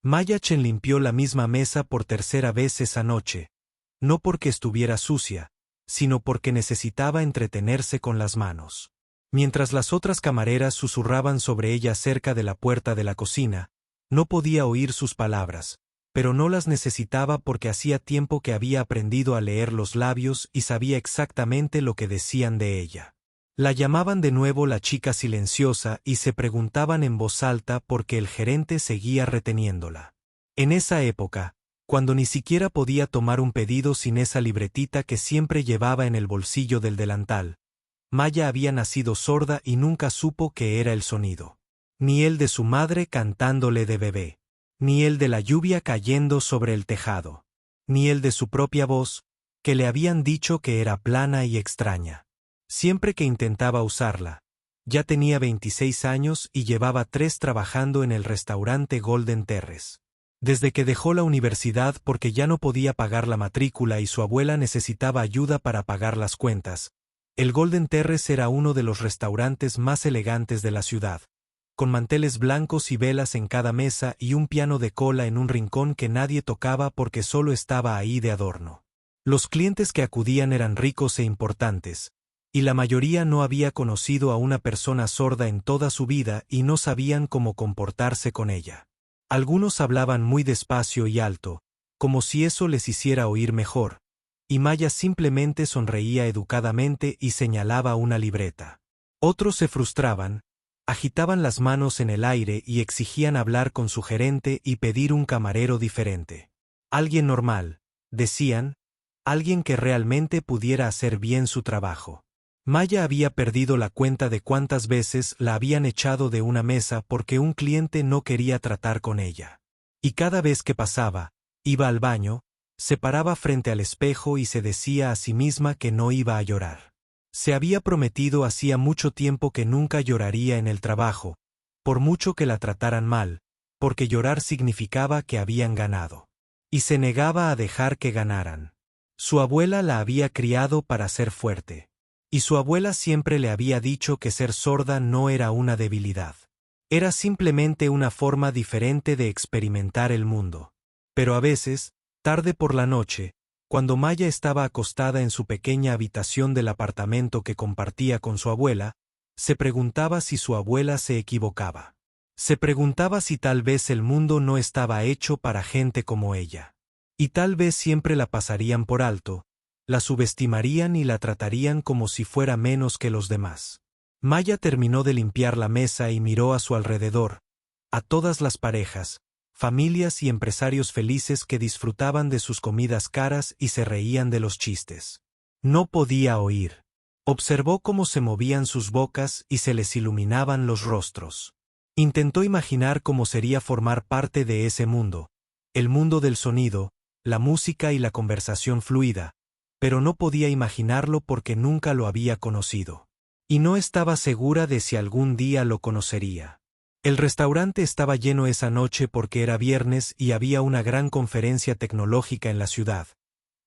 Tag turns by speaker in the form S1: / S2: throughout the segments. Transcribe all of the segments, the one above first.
S1: Maya Chen limpió la misma mesa por tercera vez esa noche, no porque estuviera sucia, sino porque necesitaba entretenerse con las manos. Mientras las otras camareras susurraban sobre ella cerca de la puerta de la cocina, no podía oír sus palabras, pero no las necesitaba porque hacía tiempo que había aprendido a leer los labios y sabía exactamente lo que decían de ella. La llamaban de nuevo la chica silenciosa y se preguntaban en voz alta por qué el gerente seguía reteniéndola. En esa época, cuando ni siquiera podía tomar un pedido sin esa libretita que siempre llevaba en el bolsillo del delantal, Maya había nacido sorda y nunca supo qué era el sonido. Ni el de su madre cantándole de bebé, ni el de la lluvia cayendo sobre el tejado, ni el de su propia voz, que le habían dicho que era plana y extraña. Siempre que intentaba usarla, ya tenía 26 años y llevaba 3 trabajando en el restaurante Golden Terrace. Desde que dejó la universidad porque ya no podía pagar la matrícula y su abuela necesitaba ayuda para pagar las cuentas, el Golden Terrace era uno de los restaurantes más elegantes de la ciudad, con manteles blancos y velas en cada mesa y un piano de cola en un rincón que nadie tocaba porque solo estaba ahí de adorno. Los clientes que acudían eran ricos e importantes, y la mayoría no había conocido a una persona sorda en toda su vida y no sabían cómo comportarse con ella. Algunos hablaban muy despacio y alto, como si eso les hiciera oír mejor, y Maya simplemente sonreía educadamente y señalaba una libreta. Otros se frustraban, agitaban las manos en el aire y exigían hablar con su gerente y pedir un camarero diferente. Alguien normal, decían, alguien que realmente pudiera hacer bien su trabajo. Maya había perdido la cuenta de cuántas veces la habían echado de una mesa porque un cliente no quería tratar con ella. Y cada vez que pasaba, iba al baño, se paraba frente al espejo y se decía a sí misma que no iba a llorar. Se había prometido hacía mucho tiempo que nunca lloraría en el trabajo, por mucho que la trataran mal, porque llorar significaba que habían ganado. Y se negaba a dejar que ganaran. Su abuela la había criado para ser fuerte. Y su abuela siempre le había dicho que ser sorda no era una debilidad. Era simplemente una forma diferente de experimentar el mundo. Pero a veces, tarde por la noche, cuando Maya estaba acostada en su pequeña habitación del apartamento que compartía con su abuela, se preguntaba si su abuela se equivocaba. Se preguntaba si tal vez el mundo no estaba hecho para gente como ella. Y tal vez siempre la pasarían por alto, la subestimarían y la tratarían como si fuera menos que los demás. Maya terminó de limpiar la mesa y miró a su alrededor, a todas las parejas, familias y empresarios felices que disfrutaban de sus comidas caras y se reían de los chistes. No podía oír. Observó cómo se movían sus bocas y se les iluminaban los rostros. Intentó imaginar cómo sería formar parte de ese mundo, el mundo del sonido, la música y la conversación fluida, pero no podía imaginarlo porque nunca lo había conocido. Y no estaba segura de si algún día lo conocería. El restaurante estaba lleno esa noche porque era viernes y había una gran conferencia tecnológica en la ciudad,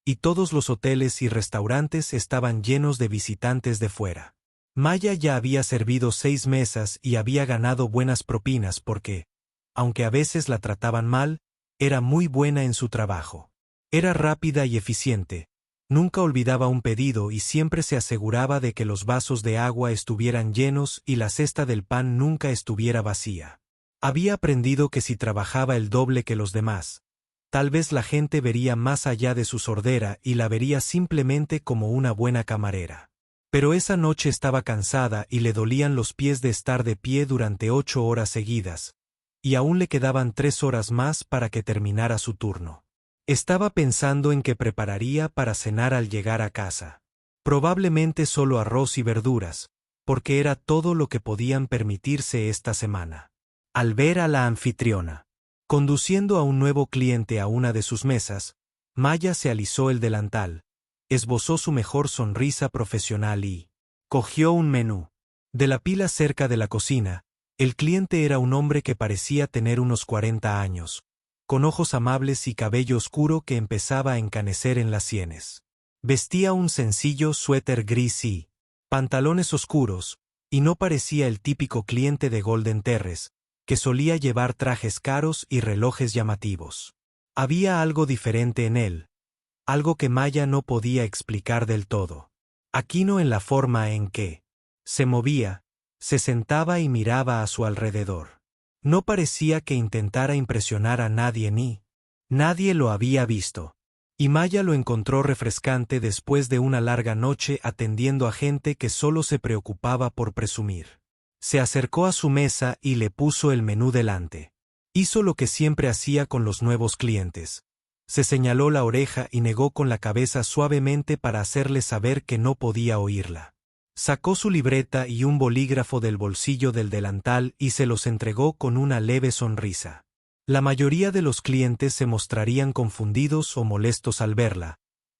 S1: y todos los hoteles y restaurantes estaban llenos de visitantes de fuera. Maya ya había servido 6 mesas y había ganado buenas propinas porque, aunque a veces la trataban mal, era muy buena en su trabajo. Era rápida y eficiente. Nunca olvidaba un pedido y siempre se aseguraba de que los vasos de agua estuvieran llenos y la cesta del pan nunca estuviera vacía. Había aprendido que si trabajaba el doble que los demás, tal vez la gente vería más allá de su sordera y la vería simplemente como una buena camarera. Pero esa noche estaba cansada y le dolían los pies de estar de pie durante 8 horas seguidas, y aún le quedaban 3 horas más para que terminara su turno. Estaba pensando en qué prepararía para cenar al llegar a casa. Probablemente solo arroz y verduras, porque era todo lo que podían permitirse esta semana. Al ver a la anfitriona conduciendo a un nuevo cliente a una de sus mesas, Maya se alisó el delantal, esbozó su mejor sonrisa profesional y cogió un menú. De la pila cerca de la cocina, el cliente era un hombre que parecía tener unos 40 años, con ojos amables y cabello oscuro que empezaba a encanecer en las sienes. Vestía un sencillo suéter gris y pantalones oscuros, y no parecía el típico cliente de Golden Terrace, que solía llevar trajes caros y relojes llamativos. Había algo diferente en él, algo que Maya no podía explicar del todo. Aquino en la forma en que se movía, se sentaba y miraba a su alrededor. No parecía que intentara impresionar a nadie ni nadie lo había visto. Y Maya lo encontró refrescante después de una larga noche atendiendo a gente que solo se preocupaba por presumir. Se acercó a su mesa y le puso el menú delante. Hizo lo que siempre hacía con los nuevos clientes. Se señaló la oreja y negó con la cabeza suavemente para hacerle saber que no podía oírla. Sacó su libreta y un bolígrafo del bolsillo del delantal y se los entregó con una leve sonrisa. La mayoría de los clientes se mostrarían confundidos o molestos al verla,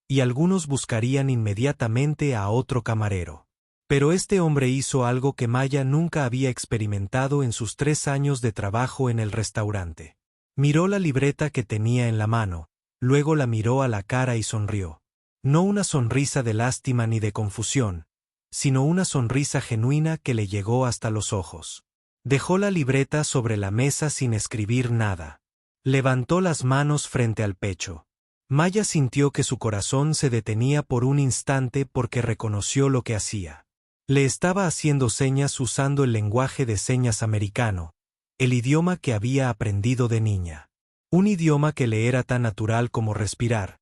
S1: y algunos buscarían inmediatamente a otro camarero. Pero este hombre hizo algo que Maya nunca había experimentado en sus 3 años de trabajo en el restaurante. Miró la libreta que tenía en la mano, luego la miró a la cara y sonrió. No una sonrisa de lástima ni de confusión, sino una sonrisa genuina que le llegó hasta los ojos. Dejó la libreta sobre la mesa sin escribir nada. Levantó las manos frente al pecho. Maya sintió que su corazón se detenía por un instante porque reconoció lo que hacía. Le estaba haciendo señas usando el lenguaje de señas americano, el idioma que había aprendido de niña. Un idioma que le era tan natural como respirar.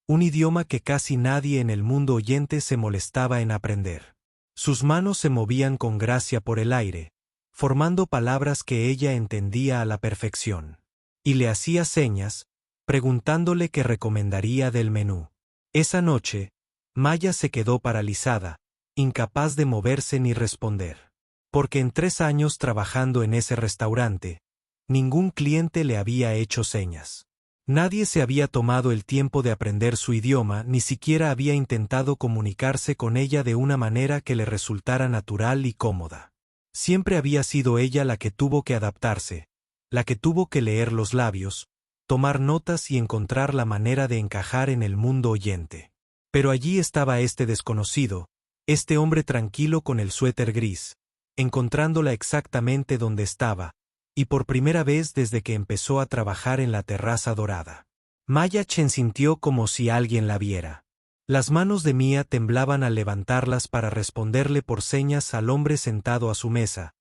S1: Un idioma que casi nadie en el mundo oyente se molestaba en aprender. Sus manos se movían con gracia por el aire, formando palabras que ella entendía a la perfección. Y le hacía señas, preguntándole qué recomendaría del menú. Esa noche, Maya se quedó paralizada, incapaz de moverse ni responder. Porque en 3 años trabajando en ese restaurante, ningún cliente le había hecho señas. Nadie se había tomado el tiempo de aprender su idioma, ni siquiera había intentado comunicarse con ella de una manera que le resultara natural y cómoda. Siempre había sido ella la que tuvo que adaptarse, la que tuvo que leer los labios, tomar notas y encontrar la manera de encajar en el mundo oyente. Pero allí estaba este desconocido, este hombre tranquilo con el suéter gris, encontrándola exactamente donde estaba, y por primera vez desde que empezó a trabajar en la terraza dorada. Maya Chen sintió como si alguien la viera. Las manos de Mia temblaban al levantarlas para responderle por señas al hombre sentado a su mesa,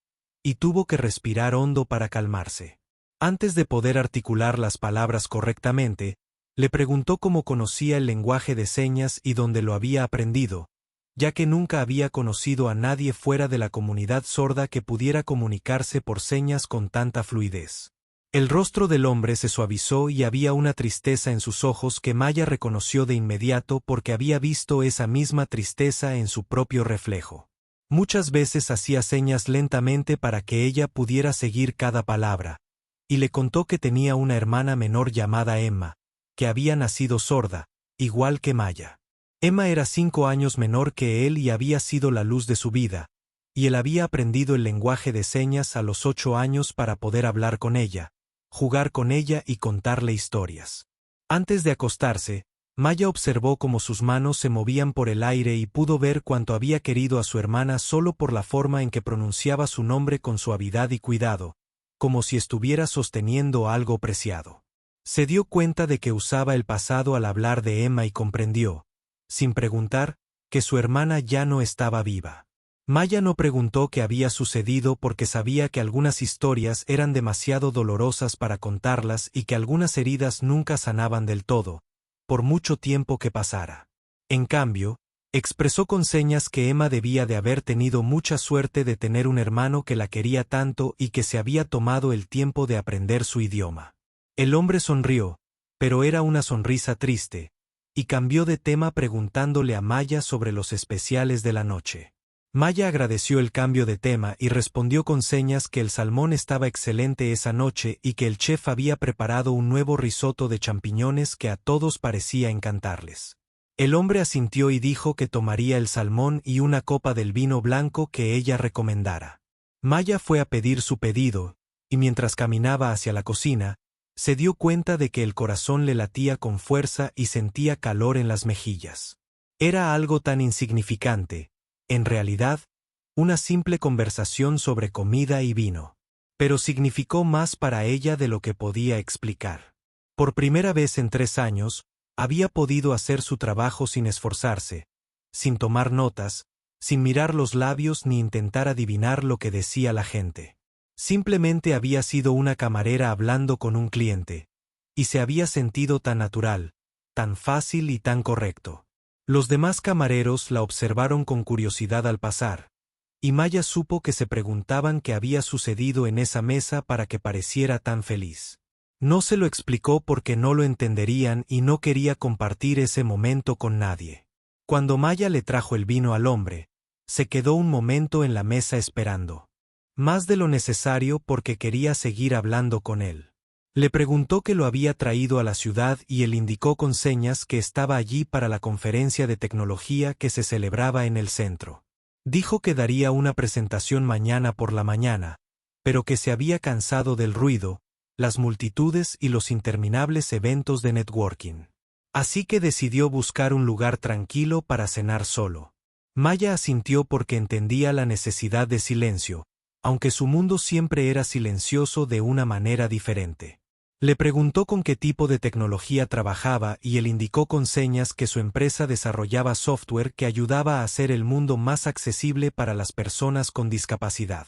S1: y tuvo que respirar hondo para calmarse. Antes de poder articular las palabras correctamente, le preguntó cómo conocía el lenguaje de señas y dónde lo había aprendido, ya que nunca había conocido a nadie fuera de la comunidad sorda que pudiera comunicarse por señas con tanta fluidez. El rostro del hombre se suavizó y había una tristeza en sus ojos que Maya reconoció de inmediato porque había visto esa misma tristeza en su propio reflejo. Muchas veces hacía señas lentamente para que ella pudiera seguir cada palabra, y le contó que tenía una hermana menor llamada Emma, que había nacido sorda, igual que Maya. Emma era 5 años menor que él y había sido la luz de su vida, y él había aprendido el lenguaje de señas a los 8 años para poder hablar con ella, jugar con ella y contarle historias. Antes de acostarse, Maya observó cómo sus manos se movían por el aire y pudo ver cuánto había querido a su hermana solo por la forma en que pronunciaba su nombre con suavidad y cuidado, como si estuviera sosteniendo algo preciado. Se dio cuenta de que usaba el pasado al hablar de Emma y comprendió, sin preguntar, que su hermana ya no estaba viva. Maya no preguntó qué había sucedido porque sabía que algunas historias eran demasiado dolorosas para contarlas y que algunas heridas nunca sanaban del todo, por mucho tiempo que pasara. En cambio, expresó con señas que Emma debía de haber tenido mucha suerte de tener un hermano que la quería tanto y que se había tomado el tiempo de aprender su idioma. El hombre sonrió, pero era una sonrisa triste, y cambió de tema preguntándole a Maya sobre los especiales de la noche. Maya agradeció el cambio de tema y respondió con señas que el salmón estaba excelente esa noche y que el chef había preparado un nuevo risotto de champiñones que a todos parecía encantarles. El hombre asintió y dijo que tomaría el salmón y una copa del vino blanco que ella recomendara. Maya fue a pedir su pedido, y mientras caminaba hacia la cocina, se dio cuenta de que el corazón le latía con fuerza y sentía calor en las mejillas. Era algo tan insignificante, en realidad, una simple conversación sobre comida y vino. pero significó más para ella de lo que podía explicar. Por primera vez en 3 años, había podido hacer su trabajo sin esforzarse, sin tomar notas, sin mirar los labios ni intentar adivinar lo que decía la gente. Simplemente había sido una camarera hablando con un cliente, y se había sentido tan natural, tan fácil y tan correcto. Los demás camareros la observaron con curiosidad al pasar, y Maya supo que se preguntaban qué había sucedido en esa mesa para que pareciera tan feliz. No se lo explicó porque no lo entenderían y no quería compartir ese momento con nadie. Cuando Maya le trajo el vino al hombre, se quedó un momento en la mesa esperando. Más de lo necesario porque quería seguir hablando con él. Le preguntó qué lo había traído a la ciudad y él indicó con señas que estaba allí para la conferencia de tecnología que se celebraba en el centro. Dijo que daría una presentación mañana por la mañana, pero que se había cansado del ruido, las multitudes y los interminables eventos de networking. Así que decidió buscar un lugar tranquilo para cenar solo. Maya asintió porque entendía la necesidad de silencio, aunque su mundo siempre era silencioso de una manera diferente. Le preguntó con qué tipo de tecnología trabajaba y él indicó con señas que su empresa desarrollaba software que ayudaba a hacer el mundo más accesible para las personas con discapacidad.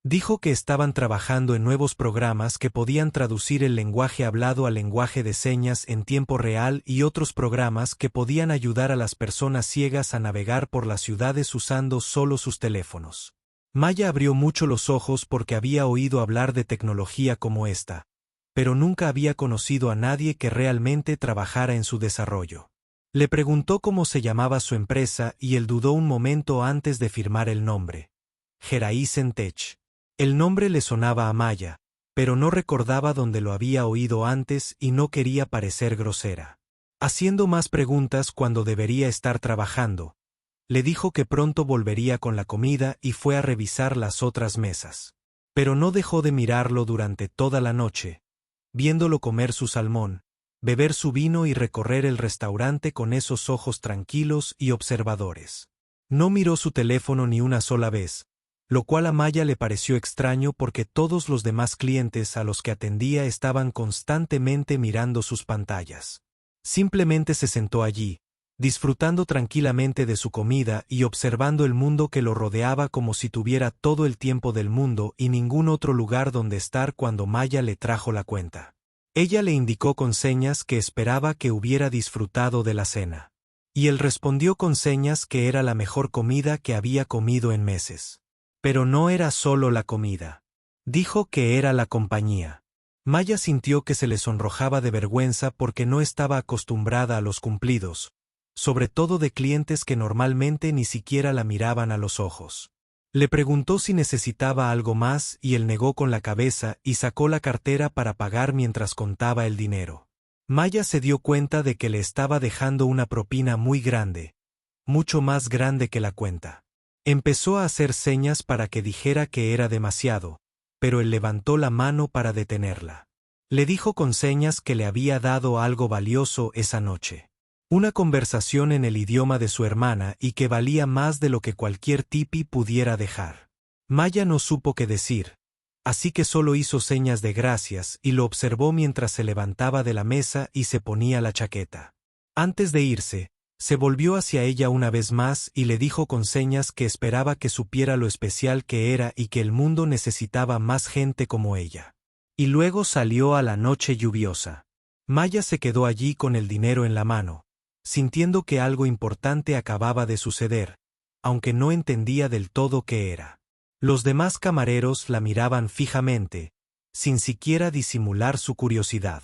S1: Dijo que estaban trabajando en nuevos programas que podían traducir el lenguaje hablado al lenguaje de señas en tiempo real y otros programas que podían ayudar a las personas ciegas a navegar por las ciudades usando solo sus teléfonos. Maya abrió mucho los ojos porque había oído hablar de tecnología como esta, pero nunca había conocido a nadie que realmente trabajara en su desarrollo. Le preguntó cómo se llamaba su empresa y él dudó un momento antes de firmar el nombre. Horizon Tech. El nombre le sonaba a Maya, pero no recordaba dónde lo había oído antes y no quería parecer grosera. Haciendo más preguntas cuando debería estar trabajando, le dijo que pronto volvería con la comida y fue a revisar las otras mesas. Pero no dejó de mirarlo durante toda la noche, viéndolo comer su salmón, beber su vino y recorrer el restaurante con esos ojos tranquilos y observadores. No miró su teléfono ni una sola vez, lo cual a Maya le pareció extraño porque todos los demás clientes a los que atendía estaban constantemente mirando sus pantallas. Simplemente se sentó allí, disfrutando tranquilamente de su comida y observando el mundo que lo rodeaba como si tuviera todo el tiempo del mundo y ningún otro lugar donde estar cuando Maya le trajo la cuenta. Ella le indicó con señas que esperaba que hubiera disfrutado de la cena. Y él respondió con señas que era la mejor comida que había comido en meses. Pero no era solo la comida. Dijo que era la compañía. Maya sintió que se le sonrojaba de vergüenza porque no estaba acostumbrada a los cumplidos, sobre todo de clientes que normalmente ni siquiera la miraban a los ojos. Le preguntó si necesitaba algo más y él negó con la cabeza y sacó la cartera para pagar mientras contaba el dinero. Maya se dio cuenta de que le estaba dejando una propina muy grande, mucho más grande que la cuenta. Empezó a hacer señas para que dijera que era demasiado, pero él levantó la mano para detenerla. Le dijo con señas que le había dado algo valioso esa noche. Una conversación en el idioma de su hermana y que valía más de lo que cualquier tipi pudiera dejar. Maya no supo qué decir, así que solo hizo señas de gracias y lo observó mientras se levantaba de la mesa y se ponía la chaqueta. Antes de irse, se volvió hacia ella una vez más y le dijo con señas que esperaba que supiera lo especial que era y que el mundo necesitaba más gente como ella. Y luego salió a la noche lluviosa. Maya se quedó allí con el dinero en la mano, sintiendo que algo importante acababa de suceder, aunque no entendía del todo qué era. Los demás camareros la miraban fijamente, sin siquiera disimular su curiosidad.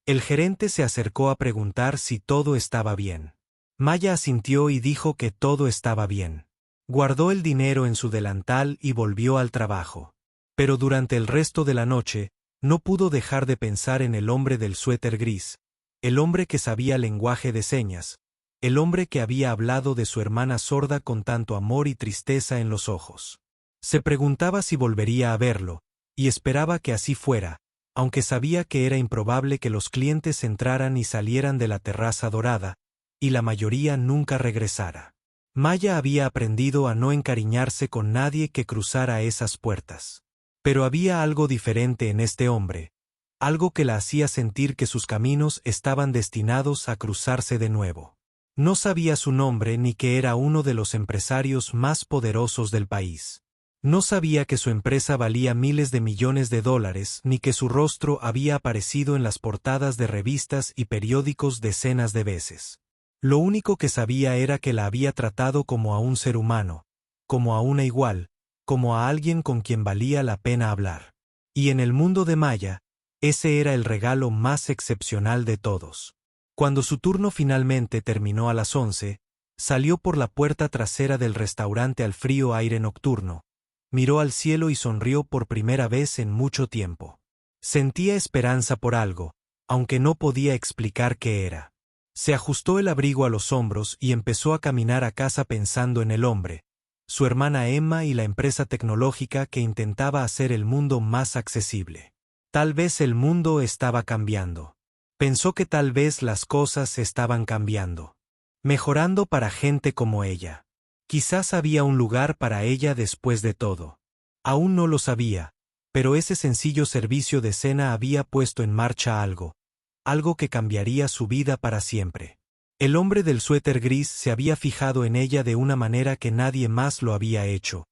S1: El gerente se acercó a preguntar si todo estaba bien. Maya asintió y dijo que todo estaba bien. Guardó el dinero en su delantal y volvió al trabajo. Pero durante el resto de la noche, no pudo dejar de pensar en el hombre del suéter gris, el hombre que sabía lenguaje de señas, el hombre que había hablado de su hermana sorda con tanto amor y tristeza en los ojos. Se preguntaba si volvería a verlo, y esperaba que así fuera, aunque sabía que era improbable que los clientes entraran y salieran de la terraza dorada, y la mayoría nunca regresara. Maya había aprendido a no encariñarse con nadie que cruzara esas puertas. Pero había algo diferente en este hombre, algo que la hacía sentir que sus caminos estaban destinados a cruzarse de nuevo. No sabía su nombre ni que era uno de los empresarios más poderosos del país. No sabía que su empresa valía miles de millones de dólares ni que su rostro había aparecido en las portadas de revistas y periódicos decenas de veces. Lo único que sabía era que la había tratado como a un ser humano, como a una igual, como a alguien con quien valía la pena hablar. Y en el mundo de Maya, ese era el regalo más excepcional de todos. Cuando su turno finalmente terminó a las 11, salió por la puerta trasera del restaurante al frío aire nocturno, miró al cielo y sonrió por primera vez en mucho tiempo. Sentía esperanza por algo, aunque no podía explicar qué era. Se ajustó el abrigo a los hombros y empezó a caminar a casa pensando en el hombre, su hermana Emma y la empresa tecnológica que intentaba hacer el mundo más accesible. Tal vez el mundo estaba cambiando. Pensó que tal vez las cosas estaban cambiando. Mejorando para gente como ella. Quizás había un lugar para ella después de todo. Aún no lo sabía, pero ese sencillo servicio de cena había puesto en marcha algo que cambiaría su vida para siempre. El hombre del suéter gris se había fijado en ella de una manera que nadie más lo había hecho,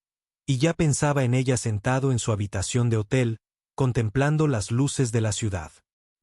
S1: y ya pensaba en ella sentado en su habitación de hotel, contemplando las luces de la ciudad.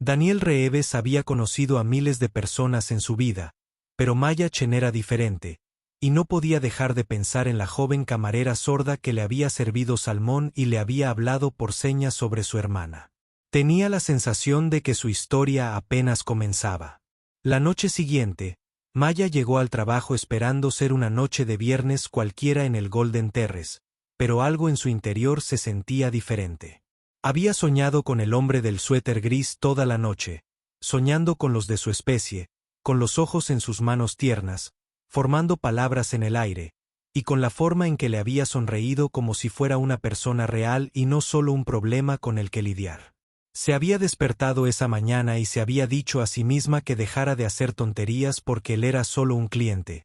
S1: Daniel Reeves había conocido a miles de personas en su vida, pero Maya Chen era diferente, y no podía dejar de pensar en la joven camarera sorda que le había servido salmón y le había hablado por señas sobre su hermana. Tenía la sensación de que su historia apenas comenzaba. La noche siguiente, Maya llegó al trabajo esperando ser una noche de viernes cualquiera en el Golden Terrace, pero algo en su interior se sentía diferente. Había soñado con el hombre del suéter gris toda la noche, soñando con los de su especie, con los ojos en sus manos tiernas, formando palabras en el aire, y con la forma en que le había sonreído como si fuera una persona real y no solo un problema con el que lidiar. Se había despertado esa mañana y se había dicho a sí misma que dejara de hacer tonterías porque él era solo un cliente,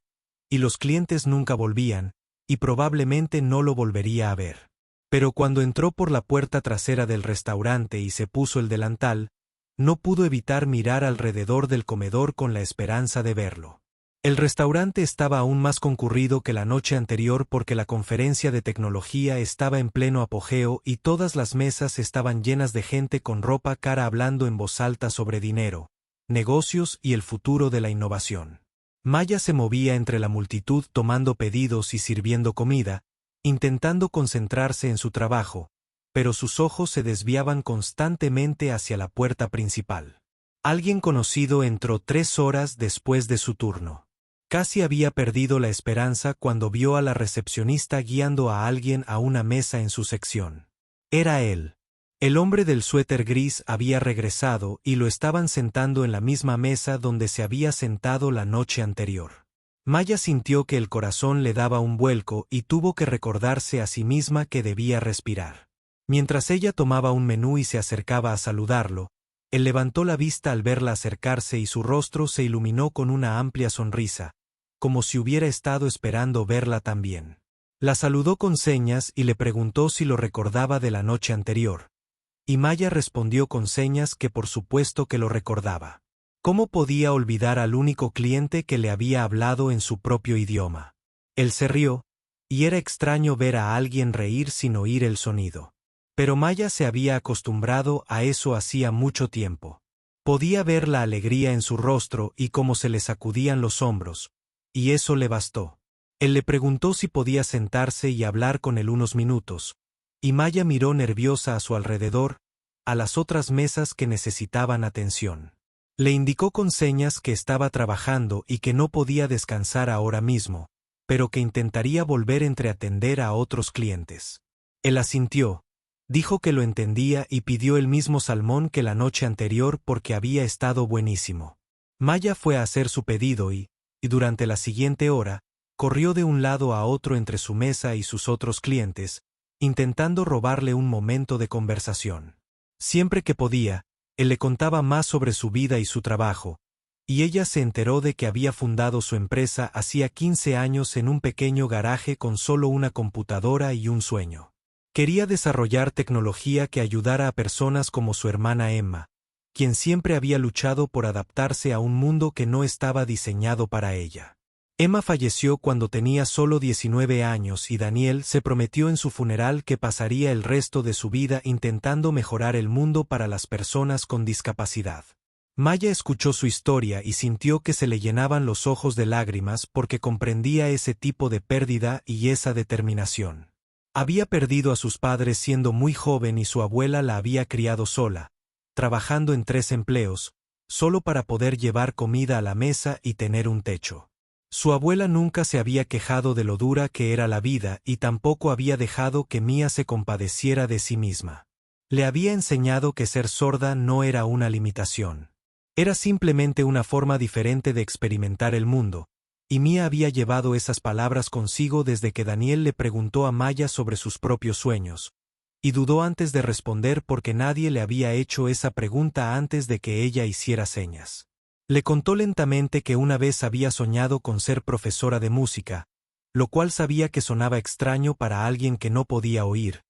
S1: y los clientes nunca volvían, y probablemente no lo volvería a ver. Pero cuando entró por la puerta trasera del restaurante y se puso el delantal, no pudo evitar mirar alrededor del comedor con la esperanza de verlo. El restaurante estaba aún más concurrido que la noche anterior porque la conferencia de tecnología estaba en pleno apogeo y todas las mesas estaban llenas de gente con ropa cara hablando en voz alta sobre dinero, negocios y el futuro de la innovación. Maya se movía entre la multitud tomando pedidos y sirviendo comida, intentando concentrarse en su trabajo, pero sus ojos se desviaban constantemente hacia la puerta principal. Alguien conocido entró 3 horas después de su turno. Casi había perdido la esperanza cuando vio a la recepcionista guiando a alguien a una mesa en su sección. Era él. El hombre del suéter gris había regresado y lo estaban sentando en la misma mesa donde se había sentado la noche anterior. Maya sintió que el corazón le daba un vuelco y tuvo que recordarse a sí misma que debía respirar. Mientras ella tomaba un menú y se acercaba a saludarlo, él levantó la vista al verla acercarse y su rostro se iluminó con una amplia sonrisa, como si hubiera estado esperando verla también. La saludó con señas y le preguntó si lo recordaba de la noche anterior, y Maya respondió con señas que por supuesto que lo recordaba. ¿Cómo podía olvidar al único cliente que le había hablado en su propio idioma? Él se rió, y era extraño ver a alguien reír sin oír el sonido. Pero Maya se había acostumbrado a eso hacía mucho tiempo. Podía ver la alegría en su rostro y cómo se le sacudían los hombros, y eso le bastó. Él le preguntó si podía sentarse y hablar con él unos minutos, y Maya miró nerviosa a su alrededor, a las otras mesas que necesitaban atención. Le indicó con señas que estaba trabajando y que no podía descansar ahora mismo, pero que intentaría volver entre atender a otros clientes. Él asintió, dijo que lo entendía y pidió el mismo salmón que la noche anterior porque había estado buenísimo. Maya fue a hacer su pedido y durante la siguiente hora, corrió de un lado a otro entre su mesa y sus otros clientes, intentando robarle un momento de conversación. Siempre que podía, él le contaba más sobre su vida y su trabajo, y ella se enteró de que había fundado su empresa hacía 15 años en un pequeño garaje con solo una computadora y un sueño. Quería desarrollar tecnología que ayudara a personas como su hermana Emma, quien siempre había luchado por adaptarse a un mundo que no estaba diseñado para ella. Emma falleció cuando tenía solo 19 años y Daniel se prometió en su funeral que pasaría el resto de su vida intentando mejorar el mundo para las personas con discapacidad. Maya escuchó su historia y sintió que se le llenaban los ojos de lágrimas porque comprendía ese tipo de pérdida y esa determinación. Había perdido a sus padres siendo muy joven y su abuela la había criado sola, trabajando en 3 empleos, solo para poder llevar comida a la mesa y tener un techo. Su abuela nunca se había quejado de lo dura que era la vida y tampoco había dejado que Mia se compadeciera de sí misma. Le había enseñado que ser sorda no era una limitación. Era simplemente una forma diferente de experimentar el mundo, y Mia había llevado esas palabras consigo desde que Daniel le preguntó a Maya sobre sus propios sueños, y dudó antes de responder porque nadie le había hecho esa pregunta antes de que ella hiciera señas. Le contó lentamente que una vez había soñado con ser profesora de música, lo cual sabía que sonaba extraño para alguien que no podía oír,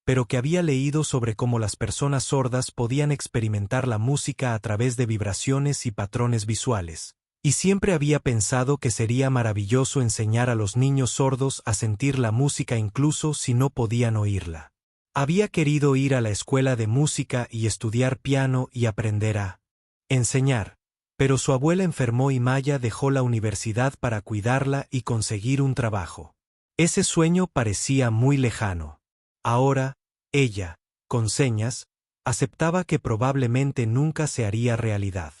S1: pero que había leído sobre cómo las personas sordas podían experimentar la música a través de vibraciones y patrones visuales, y siempre había pensado que sería maravilloso enseñar a los niños sordos a sentir la música incluso si no podían oírla. Había querido ir a la escuela de música y estudiar piano y aprender a enseñar. Pero su abuela enfermó y Maya dejó la universidad para cuidarla y conseguir un trabajo. Ese sueño parecía muy lejano. Ahora, ella, con señas, aceptaba que probablemente nunca se haría realidad.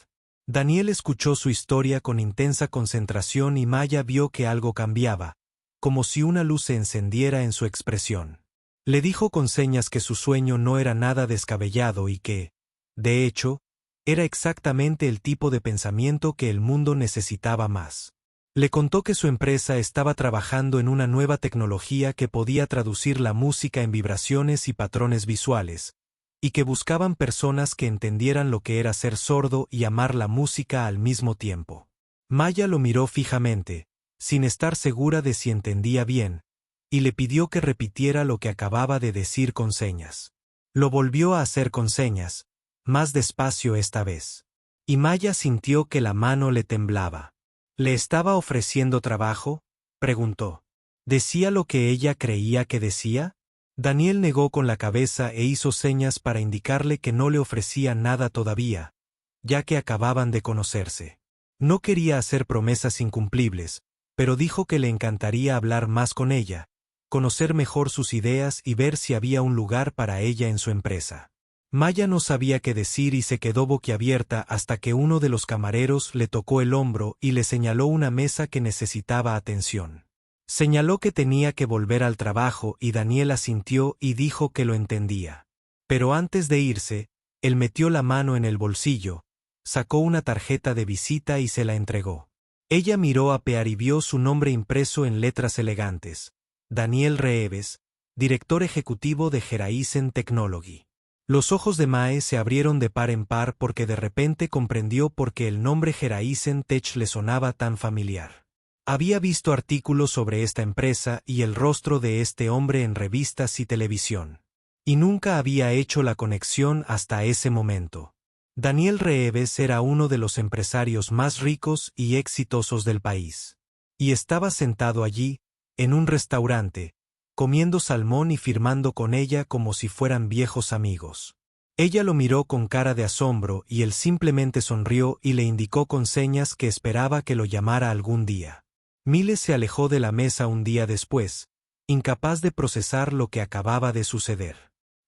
S1: Daniel escuchó su historia con intensa concentración y Maya vio que algo cambiaba, como si una luz se encendiera en su expresión. Le dijo con señas que su sueño no era nada descabellado y que, de hecho, era exactamente el tipo de pensamiento que el mundo necesitaba más. Le contó que su empresa estaba trabajando en una nueva tecnología que podía traducir la música en vibraciones y patrones visuales, y que buscaban personas que entendieran lo que era ser sordo y amar la música al mismo tiempo. Maya lo miró fijamente, sin estar segura de si entendía bien, y le pidió que repitiera lo que acababa de decir con señas. Lo volvió a hacer con señas, más despacio esta vez. Y Maya sintió que la mano le temblaba. ¿Le estaba ofreciendo trabajo?, preguntó. ¿Decía lo que ella creía que decía? Daniel negó con la cabeza e hizo señas para indicarle que no le ofrecía nada todavía, ya que acababan de conocerse. No quería hacer promesas incumplibles, pero dijo que le encantaría hablar más con ella, conocer mejor sus ideas y ver si había un lugar para ella en su empresa. Maya no sabía qué decir y se quedó boquiabierta hasta que uno de los camareros le tocó el hombro y le señaló una mesa que necesitaba atención. Señaló que tenía que volver al trabajo y Daniel asintió y dijo que lo entendía. Pero antes de irse, él metió la mano en el bolsillo, sacó una tarjeta de visita y se la entregó. Ella miró a Pear y vio su nombre impreso en letras elegantes: Daniel Reeves, director ejecutivo de Geraisen Technology. Los ojos de Mae se abrieron de par en par porque de repente comprendió por qué el nombre Geraisen Tech le sonaba tan familiar. Había visto artículos sobre esta empresa y el rostro de este hombre en revistas y televisión. Y nunca había hecho la conexión hasta ese momento. Daniel Reeves era uno de los empresarios más ricos y exitosos del país. Y estaba sentado allí, en un restaurante, comiendo salmón y firmando con ella como si fueran viejos amigos. Ella lo miró con cara de asombro y él simplemente sonrió y le indicó con señas que esperaba que lo llamara algún día. Miles se alejó de la mesa un día después, incapaz de procesar lo que acababa de suceder.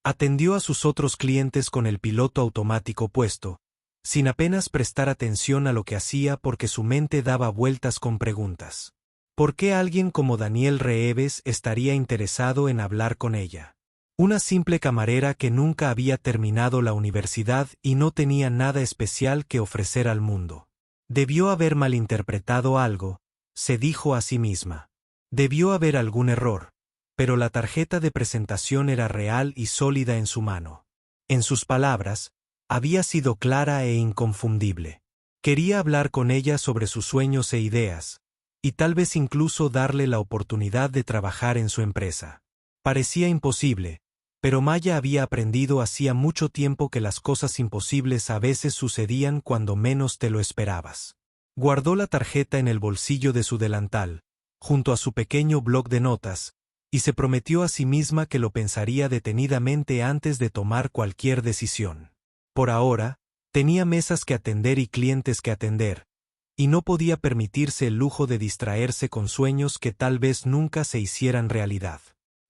S1: Atendió a sus otros clientes con el piloto automático puesto, sin apenas prestar atención a lo que hacía porque su mente daba vueltas con preguntas. ¿Por qué alguien como Daniel Reeves estaría interesado en hablar con ella? Una simple camarera que nunca había terminado la universidad y no tenía nada especial que ofrecer al mundo. Debió haber malinterpretado algo, se dijo a sí misma. Debió haber algún error, pero la tarjeta de presentación era real y sólida en su mano. En sus palabras, había sido clara e inconfundible. Quería hablar con ella sobre sus sueños e ideas, y tal vez incluso darle la oportunidad de trabajar en su empresa. Parecía imposible, Pero Maya había aprendido hacía mucho tiempo que las cosas imposibles a veces sucedían cuando menos te lo esperabas. Guardó la tarjeta en el bolsillo de su delantal, junto a su pequeño bloc de notas, y se prometió a sí misma que lo pensaría detenidamente antes de tomar cualquier decisión. Por ahora, tenía mesas que atender y clientes que atender, y no podía permitirse el lujo de distraerse con sueños que tal vez nunca se hicieran realidad.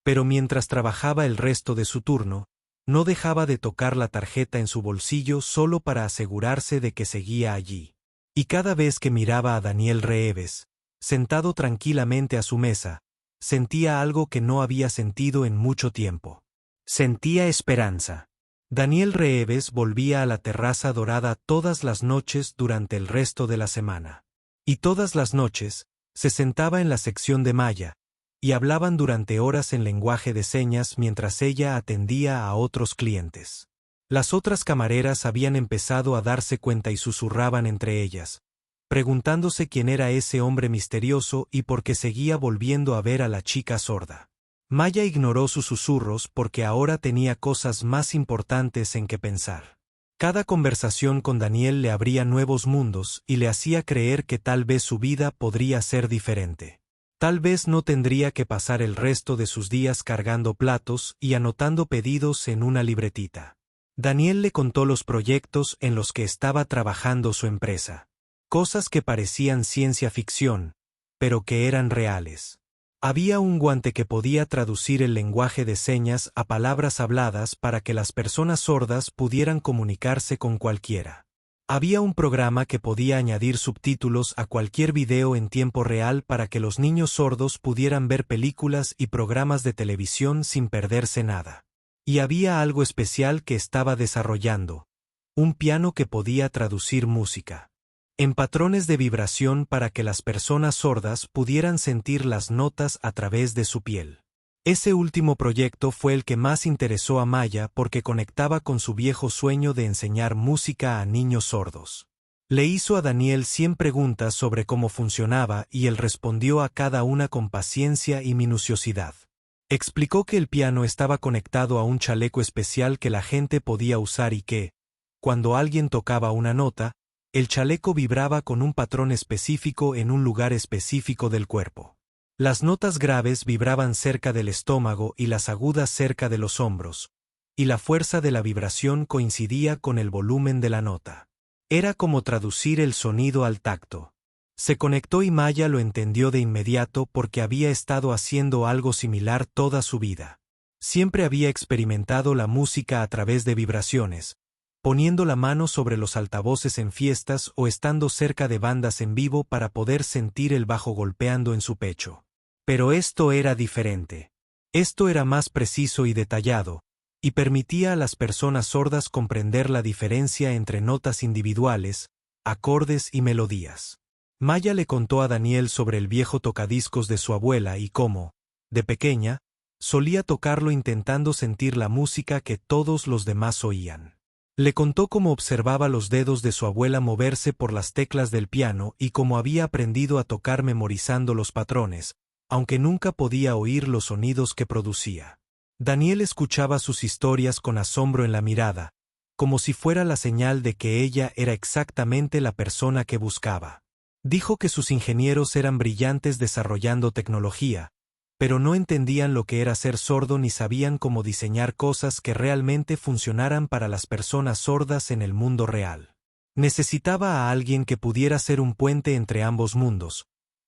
S1: Pero mientras trabajaba el resto de su turno, no dejaba de tocar la tarjeta en su bolsillo solo para asegurarse de que seguía allí. Y cada vez que miraba a Daniel Reeves, sentado tranquilamente a su mesa, sentía algo que no había sentido en mucho tiempo. Sentía esperanza. Daniel Reeves volvía a la terraza dorada todas las noches durante el resto de la semana. Y todas las noches, se sentaba en la sección de Maya, y hablaban durante horas en lenguaje de señas mientras ella atendía a otros clientes. Las otras camareras habían empezado a darse cuenta y susurraban entre ellas, preguntándose quién era ese hombre misterioso y por qué seguía volviendo a ver a la chica sorda. Maya ignoró sus susurros porque ahora tenía cosas más importantes en que pensar. Cada conversación con Daniel le abría nuevos mundos y le hacía creer que tal vez su vida podría ser diferente. Tal vez no tendría que pasar el resto de sus días cargando platos y anotando pedidos en una libretita. Daniel le contó los proyectos en los que estaba trabajando su empresa. Cosas que parecían ciencia ficción, pero que eran reales. Había un guante que podía traducir el lenguaje de señas a palabras habladas para que las personas sordas pudieran comunicarse con cualquiera. Había un programa que podía añadir subtítulos a cualquier video en tiempo real para que los niños sordos pudieran ver películas y programas de televisión sin perderse nada. Y había algo especial que estaba desarrollando, un piano que podía traducir música en patrones de vibración para que las personas sordas pudieran sentir las notas a través de su piel. Ese último proyecto fue el que más interesó a Maya porque conectaba con su viejo sueño de enseñar música a niños sordos. Le hizo a Daniel 100 preguntas sobre cómo funcionaba y él respondió a cada una con paciencia y minuciosidad. Explicó que el piano estaba conectado a un chaleco especial que la gente podía usar y que, cuando alguien tocaba una nota, el chaleco vibraba con un patrón específico en un lugar específico del cuerpo. Las notas graves vibraban cerca del estómago y las agudas cerca de los hombros, y la fuerza de la vibración coincidía con el volumen de la nota. Era como traducir el sonido al tacto. Se conectó y Maya lo entendió de inmediato porque había estado haciendo algo similar toda su vida. Siempre había experimentado la música a través de vibraciones, poniendo la mano sobre los altavoces en fiestas o estando cerca de bandas en vivo para poder sentir el bajo golpeando en su pecho. Pero esto era diferente. Esto era más preciso y detallado, y permitía a las personas sordas comprender la diferencia entre notas individuales, acordes y melodías. Maya le contó a Daniel sobre el viejo tocadiscos de su abuela y cómo, de pequeña, solía tocarlo intentando sentir la música que todos los demás oían. Le contó cómo observaba los dedos de su abuela moverse por las teclas del piano y cómo había aprendido a tocar memorizando los patrones, aunque nunca podía oír los sonidos que producía. Daniel escuchaba sus historias con asombro en la mirada, como si fuera la señal de que ella era exactamente la persona que buscaba. Dijo que sus ingenieros eran brillantes desarrollando tecnología, pero no entendían lo que era ser sordo ni sabían cómo diseñar cosas que realmente funcionaran para las personas sordas en el mundo real. Necesitaba a alguien que pudiera ser un puente entre ambos mundos,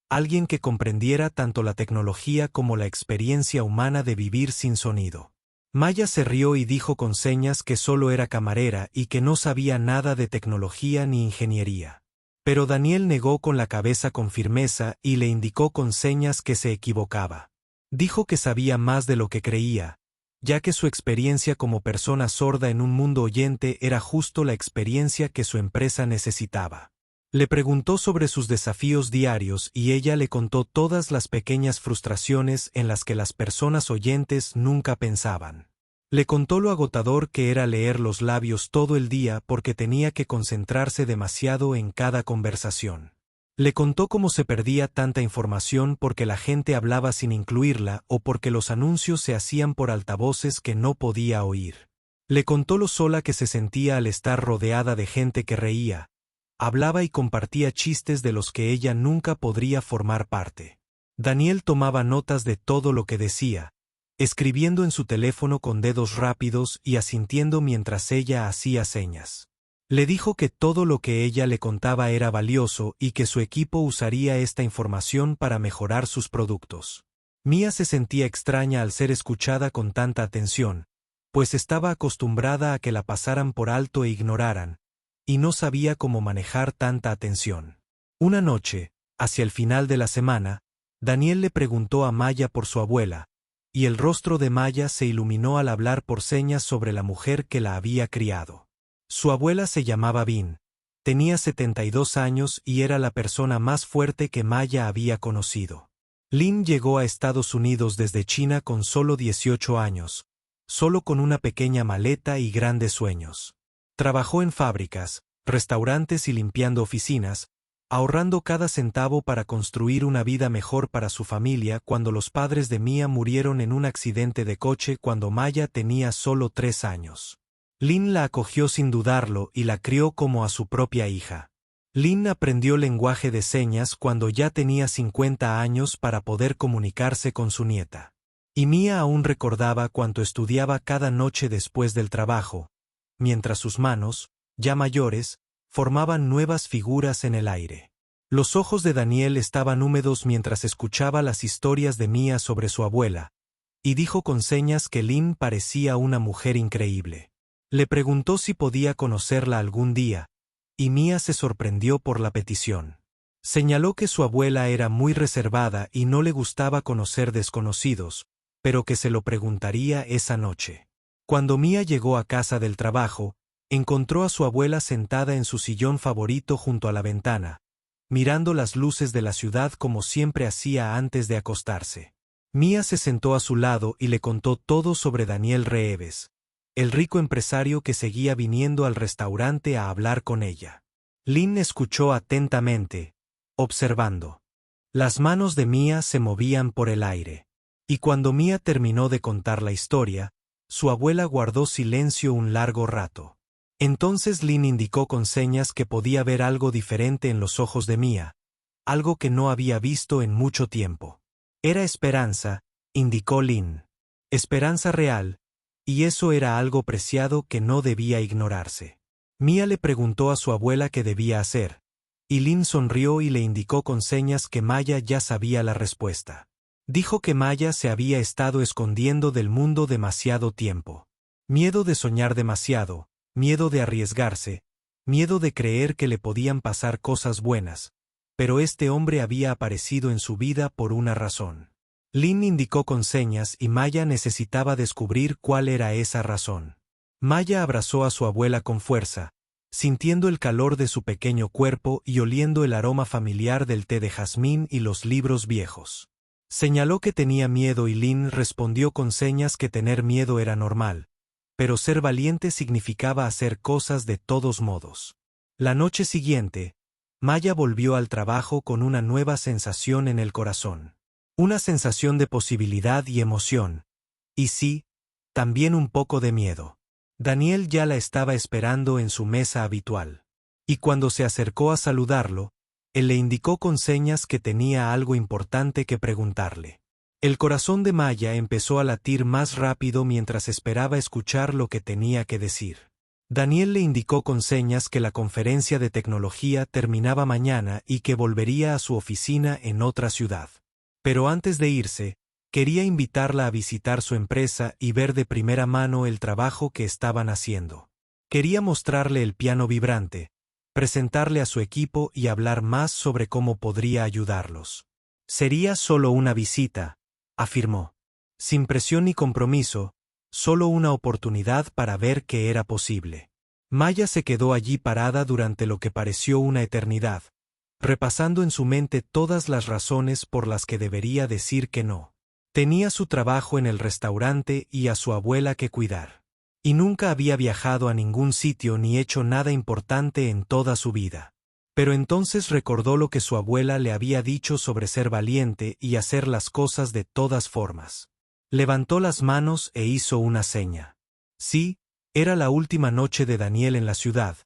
S1: alguien que comprendiera tanto la tecnología como la experiencia humana de vivir sin sonido. Maya se rió y dijo con señas que solo era camarera y que no sabía nada de tecnología ni ingeniería. Pero Daniel negó con la cabeza con firmeza y le indicó con señas que se equivocaba. Dijo que sabía más de lo que creía, ya que su experiencia como persona sorda en un mundo oyente era justo la experiencia que su empresa necesitaba. Le preguntó sobre sus desafíos diarios y ella le contó todas las pequeñas frustraciones en las que las personas oyentes nunca pensaban. Le contó lo agotador que era leer los labios todo el día porque tenía que concentrarse demasiado en cada conversación. Le contó cómo se perdía tanta información porque la gente hablaba sin incluirla o porque los anuncios se hacían por altavoces que no podía oír. Le contó lo sola que se sentía al estar rodeada de gente que reía, hablaba y compartía chistes de los que ella nunca podría formar parte. Daniel tomaba notas de todo lo que decía, escribiendo en su teléfono con dedos rápidos y asintiendo mientras ella hacía señas. Le dijo que todo lo que ella le contaba era valioso y que su equipo usaría esta información para mejorar sus productos. Mia se sentía extraña al ser escuchada con tanta atención, pues estaba acostumbrada a que la pasaran por alto e ignoraran, y no sabía cómo manejar tanta atención. Una noche, hacia el final de la semana, Daniel le preguntó a Maya por su abuela, y el rostro de Maya se iluminó al hablar por señas sobre la mujer que la había criado. Su abuela se llamaba Bin, tenía 72 años y era la persona más fuerte que Maya había conocido. Lin llegó a Estados Unidos desde China con solo 18 años, solo con una pequeña maleta y grandes sueños. Trabajó en fábricas, restaurantes y limpiando oficinas, ahorrando cada centavo para construir una vida mejor para su familia cuando los padres de Mia murieron en un accidente de coche cuando Maya tenía solo 3 años. Lin la acogió sin dudarlo y la crió como a su propia hija. Lin aprendió lenguaje de señas cuando ya tenía 50 años para poder comunicarse con su nieta. Y Mia aún recordaba cuánto estudiaba cada noche después del trabajo, mientras sus manos, ya mayores, formaban nuevas figuras en el aire. Los ojos de Daniel estaban húmedos mientras escuchaba las historias de Mia sobre su abuela, y dijo con señas que Lin parecía una mujer increíble. Le preguntó si podía conocerla algún día, y Mia se sorprendió por la petición. Señaló que su abuela era muy reservada y no le gustaba conocer desconocidos, pero que se lo preguntaría esa noche. Cuando Mia llegó a casa del trabajo, encontró a su abuela sentada en su sillón favorito junto a la ventana, mirando las luces de la ciudad como siempre hacía antes de acostarse. Mia se sentó a su lado y le contó todo sobre Daniel Reeves, el rico empresario que seguía viniendo al restaurante a hablar con ella. Lin escuchó atentamente, observando. Las manos de Mia se movían por el aire. Y cuando Mia terminó de contar la historia, su abuela guardó silencio un largo rato. Entonces Lin indicó con señas que podía ver algo diferente en los ojos de Mia, algo que no había visto en mucho tiempo. Era esperanza, indicó Lin. Esperanza real, y eso era algo preciado que no debía ignorarse. Mia le preguntó a su abuela qué debía hacer, y Lin sonrió y le indicó con señas que Maya ya sabía la respuesta. Dijo que Maya se había estado escondiendo del mundo demasiado tiempo. Miedo de soñar demasiado, miedo de arriesgarse, miedo de creer que le podían pasar cosas buenas, pero este hombre había aparecido en su vida por una razón. Lin indicó con señas y Maya necesitaba descubrir cuál era esa razón. Maya abrazó a su abuela con fuerza, sintiendo el calor de su pequeño cuerpo y oliendo el aroma familiar del té de jazmín y los libros viejos. Señaló que tenía miedo y Lin respondió con señas que tener miedo era normal, pero ser valiente significaba hacer cosas de todos modos. La noche siguiente, Maya volvió al trabajo con una nueva sensación en el corazón. Una sensación de posibilidad y emoción. Y sí, también un poco de miedo. Daniel ya la estaba esperando en su mesa habitual. Y cuando se acercó a saludarlo, él le indicó con señas que tenía algo importante que preguntarle. El corazón de Maya empezó a latir más rápido mientras esperaba escuchar lo que tenía que decir. Daniel le indicó con señas que la conferencia de tecnología terminaba mañana y que volvería a su oficina en otra ciudad. Pero antes de irse, quería invitarla a visitar su empresa y ver de primera mano el trabajo que estaban haciendo. Quería mostrarle el piano vibrante, presentarle a su equipo y hablar más sobre cómo podría ayudarlos. Sería solo una visita, afirmó. Sin presión ni compromiso, solo una oportunidad para ver qué era posible. Maya se quedó allí parada durante lo que pareció una eternidad, repasando en su mente todas las razones por las que debería decir que no. Tenía su trabajo en el restaurante y a su abuela que cuidar. Y nunca había viajado a ningún sitio ni hecho nada importante en toda su vida. Pero entonces recordó lo que su abuela le había dicho sobre ser valiente y hacer las cosas de todas formas. Levantó las manos e hizo una seña. Sí, era la última noche de Daniel en la ciudad,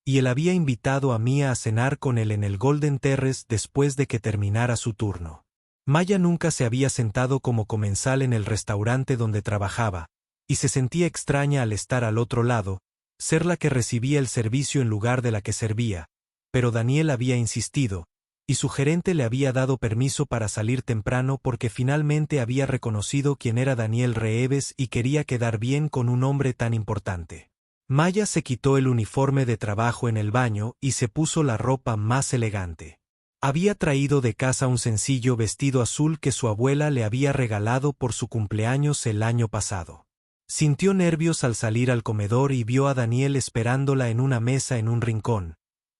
S1: y él había invitado a Mia a cenar con él en el Golden Terrace después de que terminara su turno. Maya nunca se había sentado como comensal en el restaurante donde trabajaba, y se sentía extraña al estar al otro lado, ser la que recibía el servicio en lugar de la que servía, pero Daniel había insistido, y su gerente le había dado permiso para salir temprano porque finalmente había reconocido quién era Daniel Reeves y quería quedar bien con un hombre tan importante. Maya se quitó el uniforme de trabajo en el baño y se puso la ropa más elegante. Había traído de casa un sencillo vestido azul que su abuela le había regalado por su cumpleaños el año pasado. Sintió nervios al salir al comedor y vio a Daniel esperándola en una mesa en un rincón,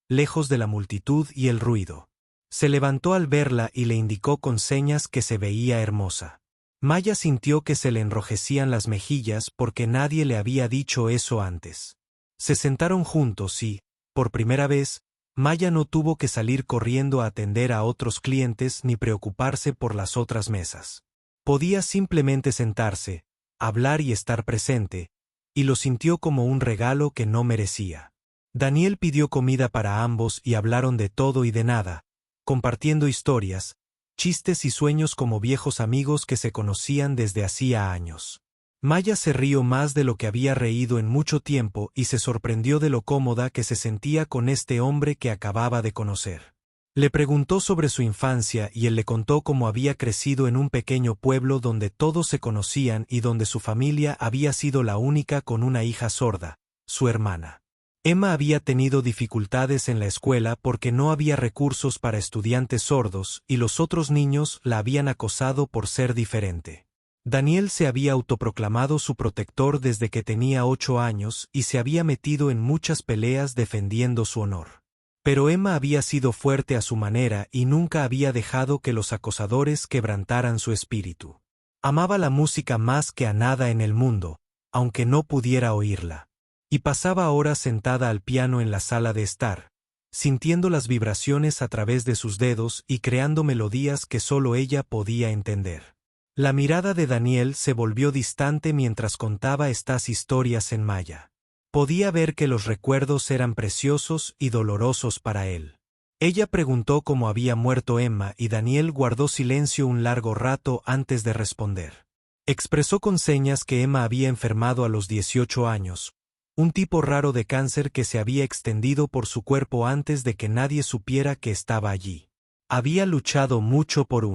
S1: lejos de la multitud y el ruido. Se levantó al verla y le indicó con señas que se veía hermosa. Maya sintió que se le enrojecían las mejillas porque nadie le había dicho eso antes. Se sentaron juntos y, por primera vez, Maya no tuvo que salir corriendo a atender a otros clientes ni preocuparse por las otras mesas. Podía simplemente sentarse, hablar y estar presente, y lo sintió como un regalo que no merecía. Daniel pidió comida para ambos y hablaron de todo y de nada, compartiendo historias, chistes y sueños como viejos amigos que se conocían desde hacía años. Maya se rió más de lo que había reído en mucho tiempo y se sorprendió de lo cómoda que se sentía con este hombre que acababa de conocer. Le preguntó sobre su infancia y él le contó cómo había crecido en un pequeño pueblo donde todos se conocían y donde su familia había sido la única con una hija sorda, su hermana. Emma había tenido dificultades en la escuela porque no había recursos para estudiantes sordos y los otros niños la habían acosado por ser diferente. Daniel se había autoproclamado su protector desde que tenía 8 años y se había metido en muchas peleas defendiendo su honor. Pero Emma había sido fuerte a su manera y nunca había dejado que los acosadores quebrantaran su espíritu. Amaba la música más que a nada en el mundo, aunque no pudiera oírla. Y pasaba horas sentada al piano en la sala de estar, sintiendo las vibraciones a través de sus dedos y creando melodías que solo ella podía entender. La mirada de Daniel se volvió distante mientras contaba estas historias en maya. Podía ver que los recuerdos eran preciosos y dolorosos para él. Ella preguntó cómo había muerto Emma y Daniel guardó silencio un largo rato antes de responder. Expresó con señas que Emma había enfermado a los 18 años, un tipo raro de cáncer que se había extendido por su cuerpo antes de que nadie supiera que estaba allí. Había luchado mucho por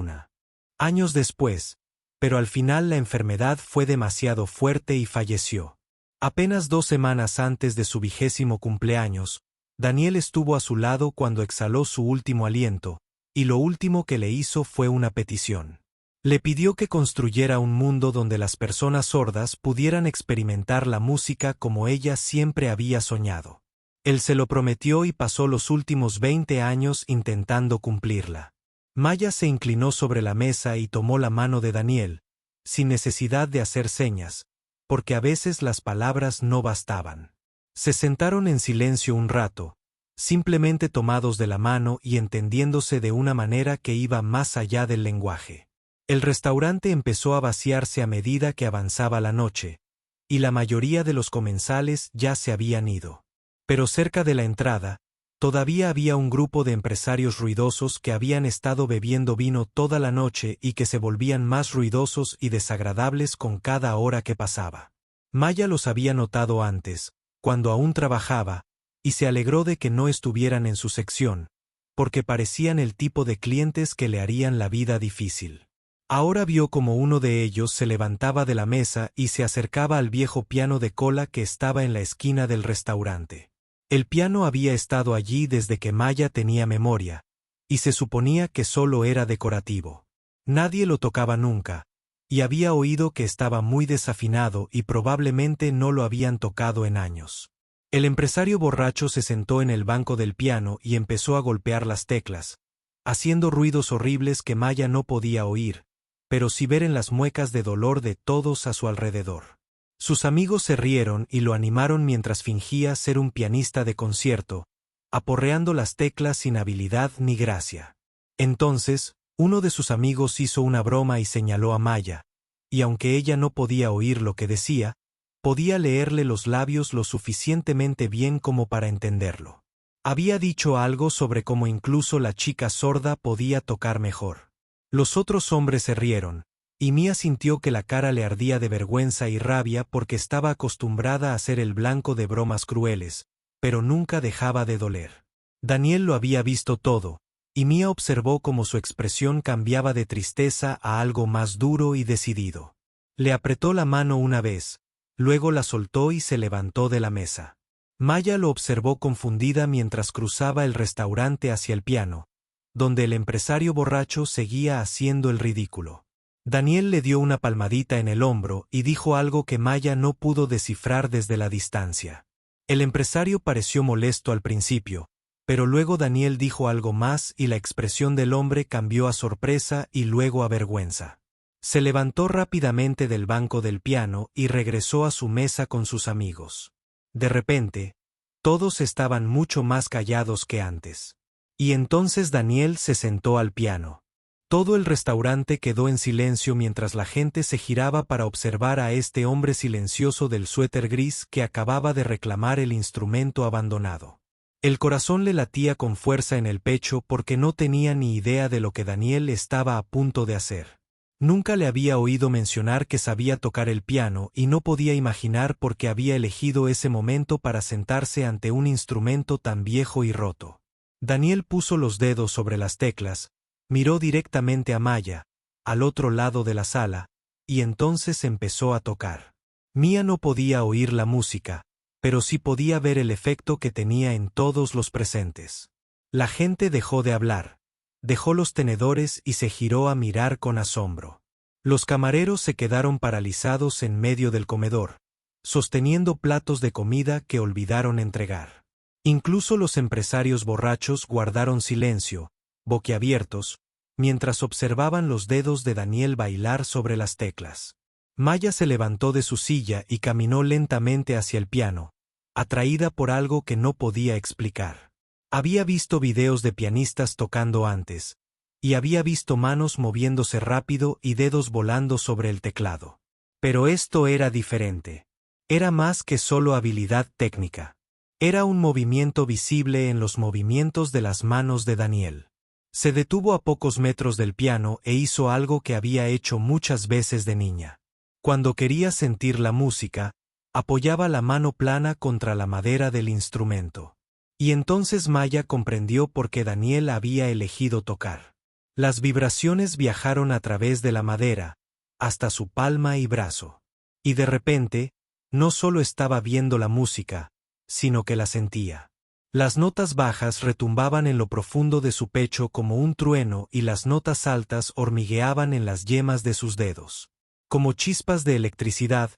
S1: años después, pero al final la enfermedad fue demasiado fuerte y falleció. Apenas 2 semanas antes de su 20º cumpleaños, Daniel estuvo a su lado cuando exhaló su último aliento, y lo último que le hizo fue una petición. Le pidió que construyera un mundo donde las personas sordas pudieran experimentar la música como ella siempre había soñado. Él se lo prometió y pasó los últimos 20 años intentando cumplirla. Maya se inclinó sobre la mesa y tomó la mano de Daniel, sin necesidad de hacer señas, porque a veces las palabras no bastaban. Se sentaron en silencio un rato, simplemente tomados de la mano y entendiéndose de una manera que iba más allá del lenguaje. El restaurante empezó a vaciarse a medida que avanzaba la noche, y la mayoría de los comensales ya se habían ido. Pero cerca de la entrada, todavía había un grupo de empresarios ruidosos que habían estado bebiendo vino toda la noche y que se volvían más ruidosos y desagradables con cada hora que pasaba. Maya los había notado antes, cuando aún trabajaba, y se alegró de que no estuvieran en su sección, porque parecían el tipo de clientes que le harían la vida difícil. Ahora vio como uno de ellos se levantaba de la mesa y se acercaba al viejo piano de cola que estaba en la esquina del restaurante. El piano había estado allí desde que Maya tenía memoria, y se suponía que solo era decorativo. Nadie lo tocaba nunca, y había oído que estaba muy desafinado y probablemente no lo habían tocado en años. El empresario borracho se sentó en el banco del piano y empezó a golpear las teclas, haciendo ruidos horribles que Maya no podía oír, pero sí ver en las muecas de dolor de todos a su alrededor. Sus amigos se rieron y lo animaron mientras fingía ser un pianista de concierto, aporreando las teclas sin habilidad ni gracia. Entonces, uno de sus amigos hizo una broma y señaló a Maya, y aunque ella no podía oír lo que decía, podía leerle los labios lo suficientemente bien como para entenderlo. Había dicho algo sobre cómo incluso la chica sorda podía tocar mejor. Los otros hombres se rieron, y Mia sintió que la cara le ardía de vergüenza y rabia porque estaba acostumbrada a ser el blanco de bromas crueles, pero nunca dejaba de doler. Daniel lo había visto todo, y Mia observó cómo su expresión cambiaba de tristeza a algo más duro y decidido. Le apretó la mano una vez, luego la soltó y se levantó de la mesa. Maya lo observó confundida mientras cruzaba el restaurante hacia el piano, donde el empresario borracho seguía haciendo el ridículo. Daniel le dio una palmadita en el hombro y dijo algo que Maya no pudo descifrar desde la distancia. El empresario pareció molesto al principio, pero luego Daniel dijo algo más y la expresión del hombre cambió a sorpresa y luego a vergüenza. Se levantó rápidamente del banco del piano y regresó a su mesa con sus amigos. De repente, todos estaban mucho más callados que antes. Y entonces Daniel se sentó al piano. Todo el restaurante quedó en silencio mientras la gente se giraba para observar a este hombre silencioso del suéter gris que acababa de reclamar el instrumento abandonado. El corazón le latía con fuerza en el pecho porque no tenía ni idea de lo que Daniel estaba a punto de hacer. Nunca le había oído mencionar que sabía tocar el piano y no podía imaginar por qué había elegido ese momento para sentarse ante un instrumento tan viejo y roto. Daniel puso los dedos sobre las teclas, miró directamente a Maya, al otro lado de la sala, y entonces empezó a tocar. Mia no podía oír la música, pero sí podía ver el efecto que tenía en todos los presentes. La gente dejó de hablar, dejó los tenedores y se giró a mirar con asombro. Los camareros se quedaron paralizados en medio del comedor, sosteniendo platos de comida que olvidaron entregar. Incluso los empresarios borrachos guardaron silencio, boquiabiertos, mientras observaban los dedos de Daniel bailar sobre las teclas. Maya se levantó de su silla y caminó lentamente hacia el piano, atraída por algo que no podía explicar. Había visto videos de pianistas tocando antes, y había visto manos moviéndose rápido y dedos volando sobre el teclado. Pero esto era diferente. Era más que solo habilidad técnica. Era un movimiento visible en los movimientos de las manos de Daniel. Se detuvo a pocos metros del piano e hizo algo que había hecho muchas veces de niña. Cuando quería sentir la música, apoyaba la mano plana contra la madera del instrumento. Y entonces Maya comprendió por qué Daniel había elegido tocar. Las vibraciones viajaron a través de la madera, hasta su palma y brazo. Y de repente, no solo estaba viendo la música, sino que la sentía. Las notas bajas retumbaban en lo profundo de su pecho como un trueno y las notas altas hormigueaban en las yemas de sus dedos. Como chispas de electricidad,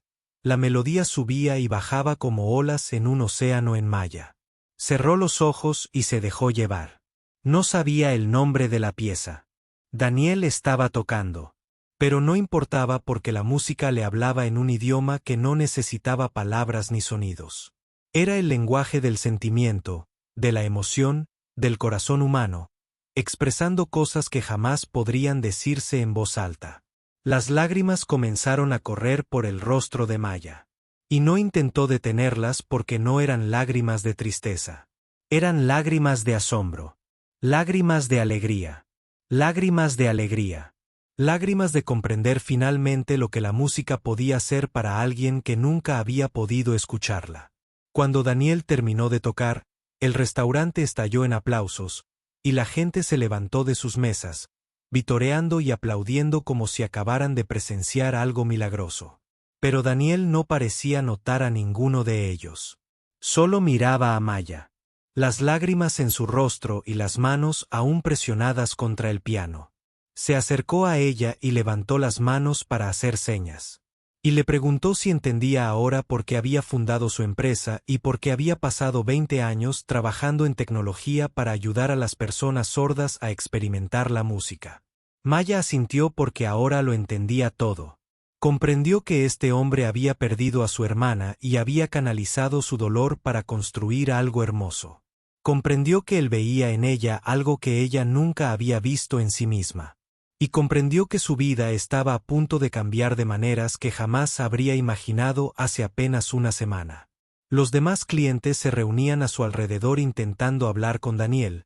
S1: la melodía subía y bajaba como olas en un océano en Maya. Cerró los ojos y se dejó llevar. No sabía el nombre de la pieza. Daniel estaba tocando. Pero no importaba porque la música le hablaba en un idioma que no necesitaba palabras ni sonidos. Era el lenguaje del sentimiento, de la emoción, del corazón humano, expresando cosas que jamás podrían decirse en voz alta. Las lágrimas comenzaron a correr por el rostro de Maya. Y no intentó detenerlas porque no eran lágrimas de tristeza. Eran lágrimas de asombro. Lágrimas de alegría. Lágrimas de alegría. Lágrimas de comprender finalmente lo que la música podía hacer para alguien que nunca había podido escucharla. Cuando Daniel terminó de tocar, el restaurante estalló en aplausos, y la gente se levantó de sus mesas, vitoreando y aplaudiendo como si acabaran de presenciar algo milagroso. Pero Daniel no parecía notar a ninguno de ellos. Solo miraba a Maya. Las lágrimas en su rostro y las manos aún presionadas contra el piano. Se acercó a ella y levantó las manos para hacer señas. Y le preguntó si entendía ahora por qué había fundado su empresa y por qué había pasado 20 años trabajando en tecnología para ayudar a las personas sordas a experimentar la música. Maya asintió porque ahora lo entendía todo. Comprendió que este hombre había perdido a su hermana y había canalizado su dolor para construir algo hermoso. Comprendió que él veía en ella algo que ella nunca había visto en sí misma. Y comprendió que su vida estaba a punto de cambiar de maneras que jamás habría imaginado hace apenas una semana. Los demás clientes se reunían a su alrededor intentando hablar con Daniel,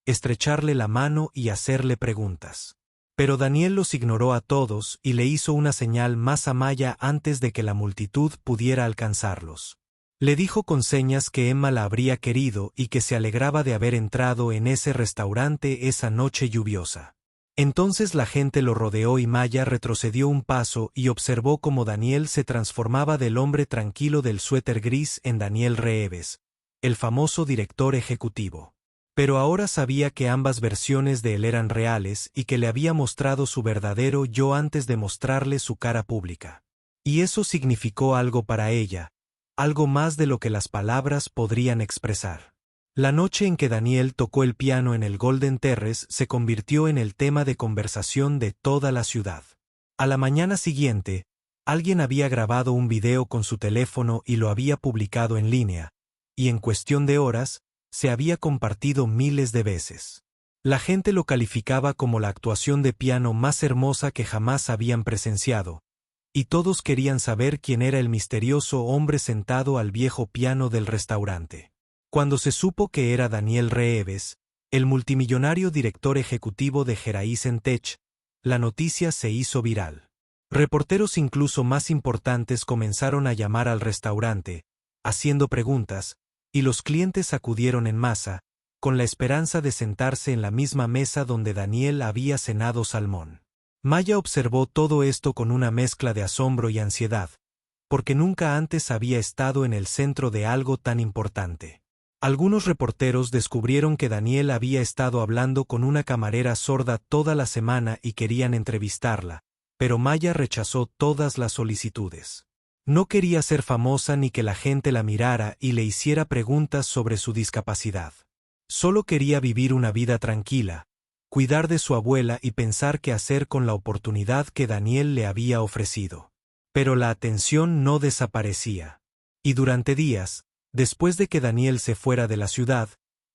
S1: estrecharle la mano y hacerle preguntas. Pero Daniel los ignoró a todos y le hizo una señal más a Maya antes de que la multitud pudiera alcanzarlos. Le dijo con señas que Emma la habría querido y que se alegraba de haber entrado en ese restaurante esa noche lluviosa. Entonces la gente lo rodeó y Maya retrocedió un paso y observó cómo Daniel se transformaba del hombre tranquilo del suéter gris en Daniel Reeves, el famoso director ejecutivo. Pero ahora sabía que ambas versiones de él eran reales y que le había mostrado su verdadero yo antes de mostrarle su cara pública. Y eso significó algo para ella, algo más de lo que las palabras podrían expresar. La noche en que Daniel tocó el piano en el Golden Terrace se convirtió en el tema de conversación de toda la ciudad. A la mañana siguiente, alguien había grabado un video con su teléfono y lo había publicado en línea, y en cuestión de horas, se había compartido miles de veces. La gente lo calificaba como la actuación de piano más hermosa que jamás habían presenciado, y todos querían saber quién era el misterioso hombre sentado al viejo piano del restaurante. Cuando se supo que era Daniel Reeves, el multimillonario director ejecutivo de Horizon Tech, la noticia se hizo viral. Reporteros incluso más importantes comenzaron a llamar al restaurante, haciendo preguntas, y los clientes acudieron en masa, con la esperanza de sentarse en la misma mesa donde Daniel había cenado salmón. Maya observó todo esto con una mezcla de asombro y ansiedad, porque nunca antes había estado en el centro de algo tan importante. Algunos reporteros descubrieron que Daniel había estado hablando con una camarera sorda toda la semana y querían entrevistarla, pero Maya rechazó todas las solicitudes. No quería ser famosa ni que la gente la mirara y le hiciera preguntas sobre su discapacidad. Solo quería vivir una vida tranquila, cuidar de su abuela y pensar qué hacer con la oportunidad que Daniel le había ofrecido. Pero la atención no desaparecía. Y durante días, después de que Daniel se fuera de la ciudad,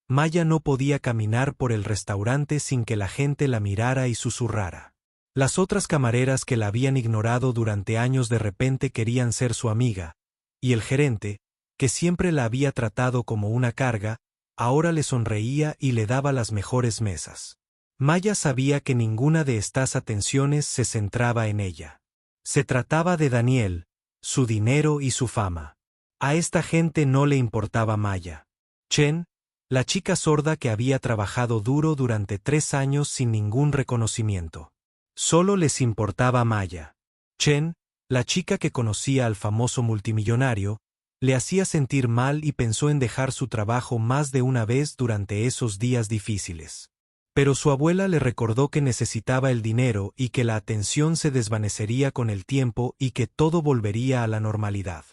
S1: Maya no podía caminar por el restaurante sin que la gente la mirara y susurrara. Las otras camareras que la habían ignorado durante años de repente querían ser su amiga, y el gerente, que siempre la había tratado como una carga, ahora le sonreía y le daba las mejores mesas. Maya sabía que ninguna de estas atenciones se centraba en ella. Se trataba de Daniel, su dinero y su fama. A esta gente no le importaba Maya. Chen, la chica sorda que había trabajado duro durante 3 años sin ningún reconocimiento. Solo les importaba Maya. Chen, la chica que conocía al famoso multimillonario, le hacía sentir mal y pensó en dejar su trabajo más de una vez durante esos días difíciles. Pero su abuela le recordó que necesitaba el dinero y que la atención se desvanecería con el tiempo y que todo volvería a la normalidad.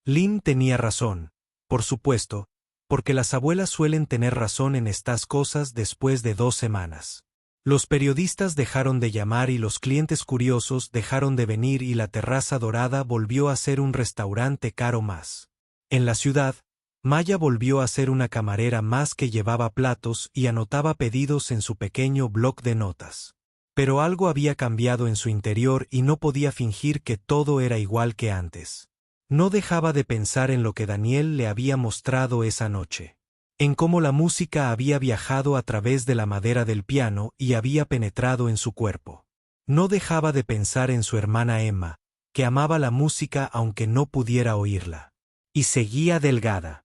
S1: Lin tenía razón, por supuesto, porque las abuelas suelen tener razón en estas cosas después de 2 semanas. Los periodistas dejaron de llamar y los clientes curiosos dejaron de venir y la Terraza Dorada volvió a ser un restaurante caro más. En la ciudad, Maya volvió a ser una camarera más que llevaba platos y anotaba pedidos en su pequeño bloc de notas. Pero algo había cambiado en su interior y no podía fingir que todo era igual que antes. No dejaba de pensar en lo que Daniel le había mostrado esa noche. En cómo la música había viajado a través de la madera del piano y había penetrado en su cuerpo. No dejaba de pensar en su hermana Emma, que amaba la música aunque no pudiera oírla. Y seguía delgada.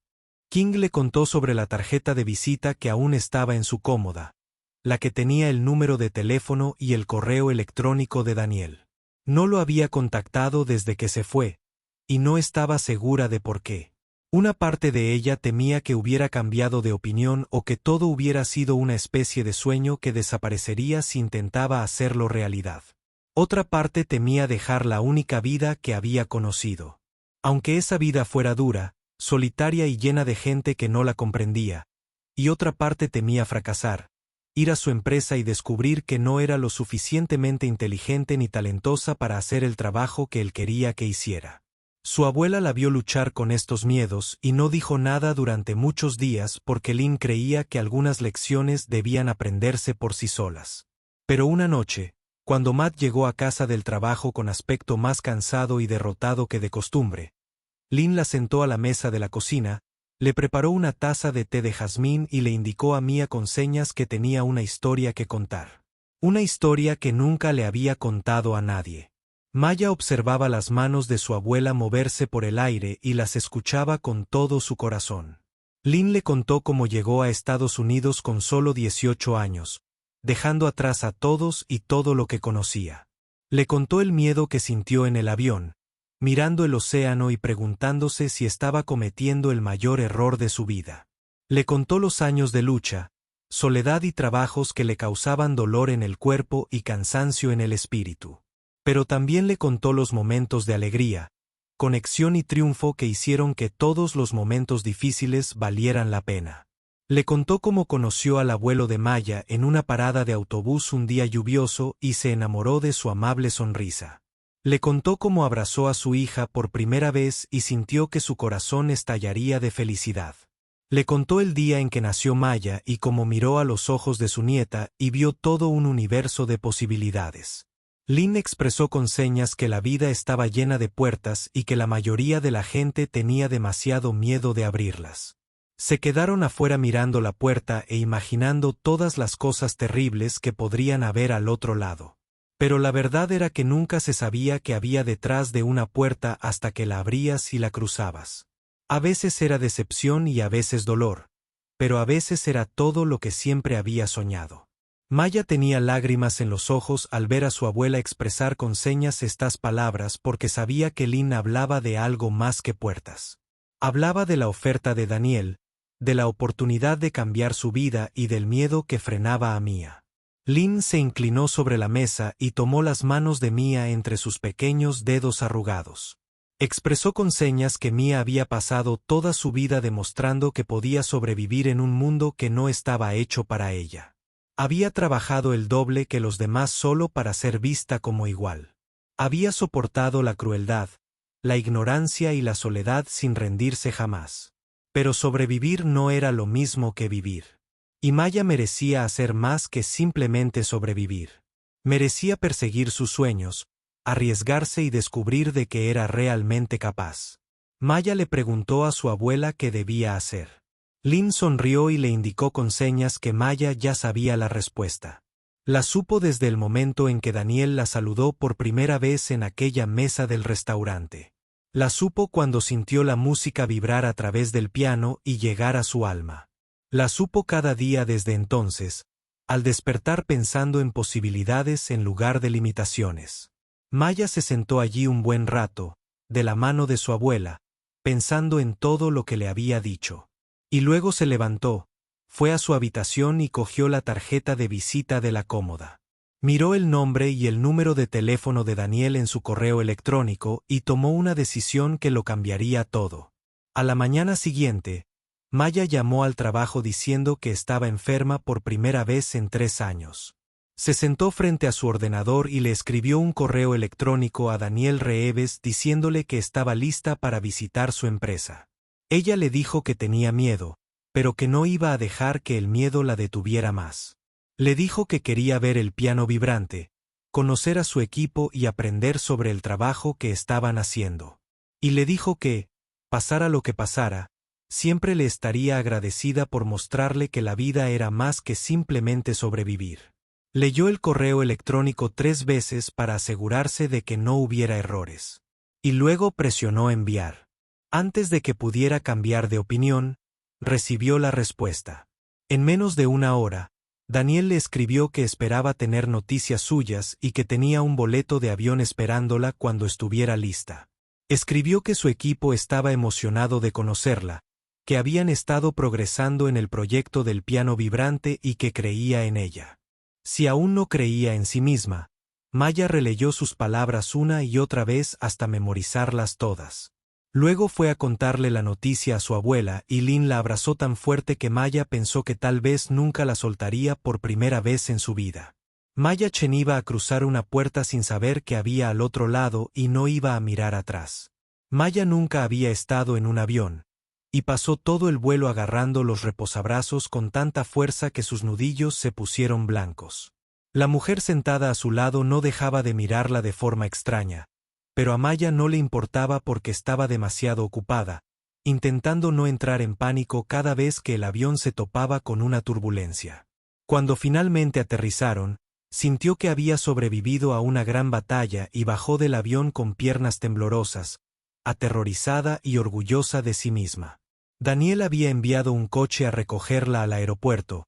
S1: King le contó sobre la tarjeta de visita que aún estaba en su cómoda, la que tenía el número de teléfono y el correo electrónico de Daniel. No lo había contactado desde que se fue, y no estaba segura de por qué. Una parte de ella temía que hubiera cambiado de opinión o que todo hubiera sido una especie de sueño que desaparecería si intentaba hacerlo realidad. Otra parte temía dejar la única vida que había conocido. Aunque esa vida fuera dura, solitaria y llena de gente que no la comprendía, y otra parte temía fracasar, ir a su empresa y descubrir que no era lo suficientemente inteligente ni talentosa para hacer el trabajo que él quería que hiciera. Su abuela la vio luchar con estos miedos y no dijo nada durante muchos días porque Lynn creía que algunas lecciones debían aprenderse por sí solas. Pero una noche, cuando Matt llegó a casa del trabajo con aspecto más cansado y derrotado que de costumbre, Lynn la sentó a la mesa de la cocina, le preparó una taza de té de jazmín y le indicó a Mia con señas que tenía una historia que contar. Una historia que nunca le había contado a nadie. Maya observaba las manos de su abuela moverse por el aire y las escuchaba con todo su corazón. Lynn le contó cómo llegó a Estados Unidos con solo 18 años, dejando atrás a todos y todo lo que conocía. Le contó el miedo que sintió en el avión, mirando el océano y preguntándose si estaba cometiendo el mayor error de su vida. Le contó los años de lucha, soledad y trabajos que le causaban dolor en el cuerpo y cansancio en el espíritu. Pero también le contó los momentos de alegría, conexión y triunfo que hicieron que todos los momentos difíciles valieran la pena. Le contó cómo conoció al abuelo de Maya en una parada de autobús un día lluvioso y se enamoró de su amable sonrisa. Le contó cómo abrazó a su hija por primera vez y sintió que su corazón estallaría de felicidad. Le contó el día en que nació Maya y cómo miró a los ojos de su nieta y vio todo un universo de posibilidades. Lynn expresó con señas que la vida estaba llena de puertas y que la mayoría de la gente tenía demasiado miedo de abrirlas. Se quedaron afuera mirando la puerta e imaginando todas las cosas terribles que podrían haber al otro lado. Pero la verdad era que nunca se sabía qué había detrás de una puerta hasta que la abrías y la cruzabas. A veces era decepción y a veces dolor, pero a veces era todo lo que siempre había soñado. Maya tenía lágrimas en los ojos al ver a su abuela expresar con señas estas palabras porque sabía que Lynn hablaba de algo más que puertas. Hablaba de la oferta de Daniel, de la oportunidad de cambiar su vida y del miedo que frenaba a Mia. Lynn se inclinó sobre la mesa y tomó las manos de Mia entre sus pequeños dedos arrugados. Expresó con señas que Mia había pasado toda su vida demostrando que podía sobrevivir en un mundo que no estaba hecho para ella. Había trabajado el doble que los demás solo para ser vista como igual. Había soportado la crueldad, la ignorancia y la soledad sin rendirse jamás. Pero sobrevivir no era lo mismo que vivir. Y Maya merecía hacer más que simplemente sobrevivir. Merecía perseguir sus sueños, arriesgarse y descubrir de qué era realmente capaz. Maya le preguntó a su abuela qué debía hacer. Lynn sonrió y le indicó con señas que Maya ya sabía la respuesta. La supo desde el momento en que Daniel la saludó por primera vez en aquella mesa del restaurante. La supo cuando sintió la música vibrar a través del piano y llegar a su alma. La supo cada día desde entonces, al despertar pensando en posibilidades en lugar de limitaciones. Maya se sentó allí un buen rato, de la mano de su abuela, pensando en todo lo que le había dicho. Y luego se levantó, fue a su habitación y cogió la tarjeta de visita de la cómoda. Miró el nombre y el número de teléfono de Daniel en su correo electrónico y tomó una decisión que lo cambiaría todo. A la mañana siguiente, Maya llamó al trabajo diciendo que estaba enferma por primera vez en 3 años. Se sentó frente a su ordenador y le escribió un correo electrónico a Daniel Reeves diciéndole que estaba lista para visitar su empresa. Ella le dijo que tenía miedo, pero que no iba a dejar que el miedo la detuviera más. Le dijo que quería ver el piano vibrante, conocer a su equipo y aprender sobre el trabajo que estaban haciendo. Y le dijo que, pasara lo que pasara, siempre le estaría agradecida por mostrarle que la vida era más que simplemente sobrevivir. Leyó el correo electrónico 3 veces para asegurarse de que no hubiera errores. Y luego presionó enviar. Antes de que pudiera cambiar de opinión, recibió la respuesta. En menos de 1 hora, Daniel le escribió que esperaba tener noticias suyas y que tenía un boleto de avión esperándola cuando estuviera lista. Escribió que su equipo estaba emocionado de conocerla, que habían estado progresando en el proyecto del piano vibrante y que creía en ella. Si aún no creía en sí misma, Maya releyó sus palabras una y otra vez hasta memorizarlas todas. Luego fue a contarle la noticia a su abuela y Lynn la abrazó tan fuerte que Maya pensó que tal vez nunca la soltaría por primera vez en su vida. Maya Chen iba a cruzar una puerta sin saber qué había al otro lado y no iba a mirar atrás. Maya nunca había estado en un avión, y pasó todo el vuelo agarrando los reposabrazos con tanta fuerza que sus nudillos se pusieron blancos. La mujer sentada a su lado no dejaba de mirarla de forma extraña, pero a Maya no le importaba porque estaba demasiado ocupada, intentando no entrar en pánico cada vez que el avión se topaba con una turbulencia. Cuando finalmente aterrizaron, sintió que había sobrevivido a una gran batalla y bajó del avión con piernas temblorosas, aterrorizada y orgullosa de sí misma. Daniel había enviado un coche a recogerla al aeropuerto,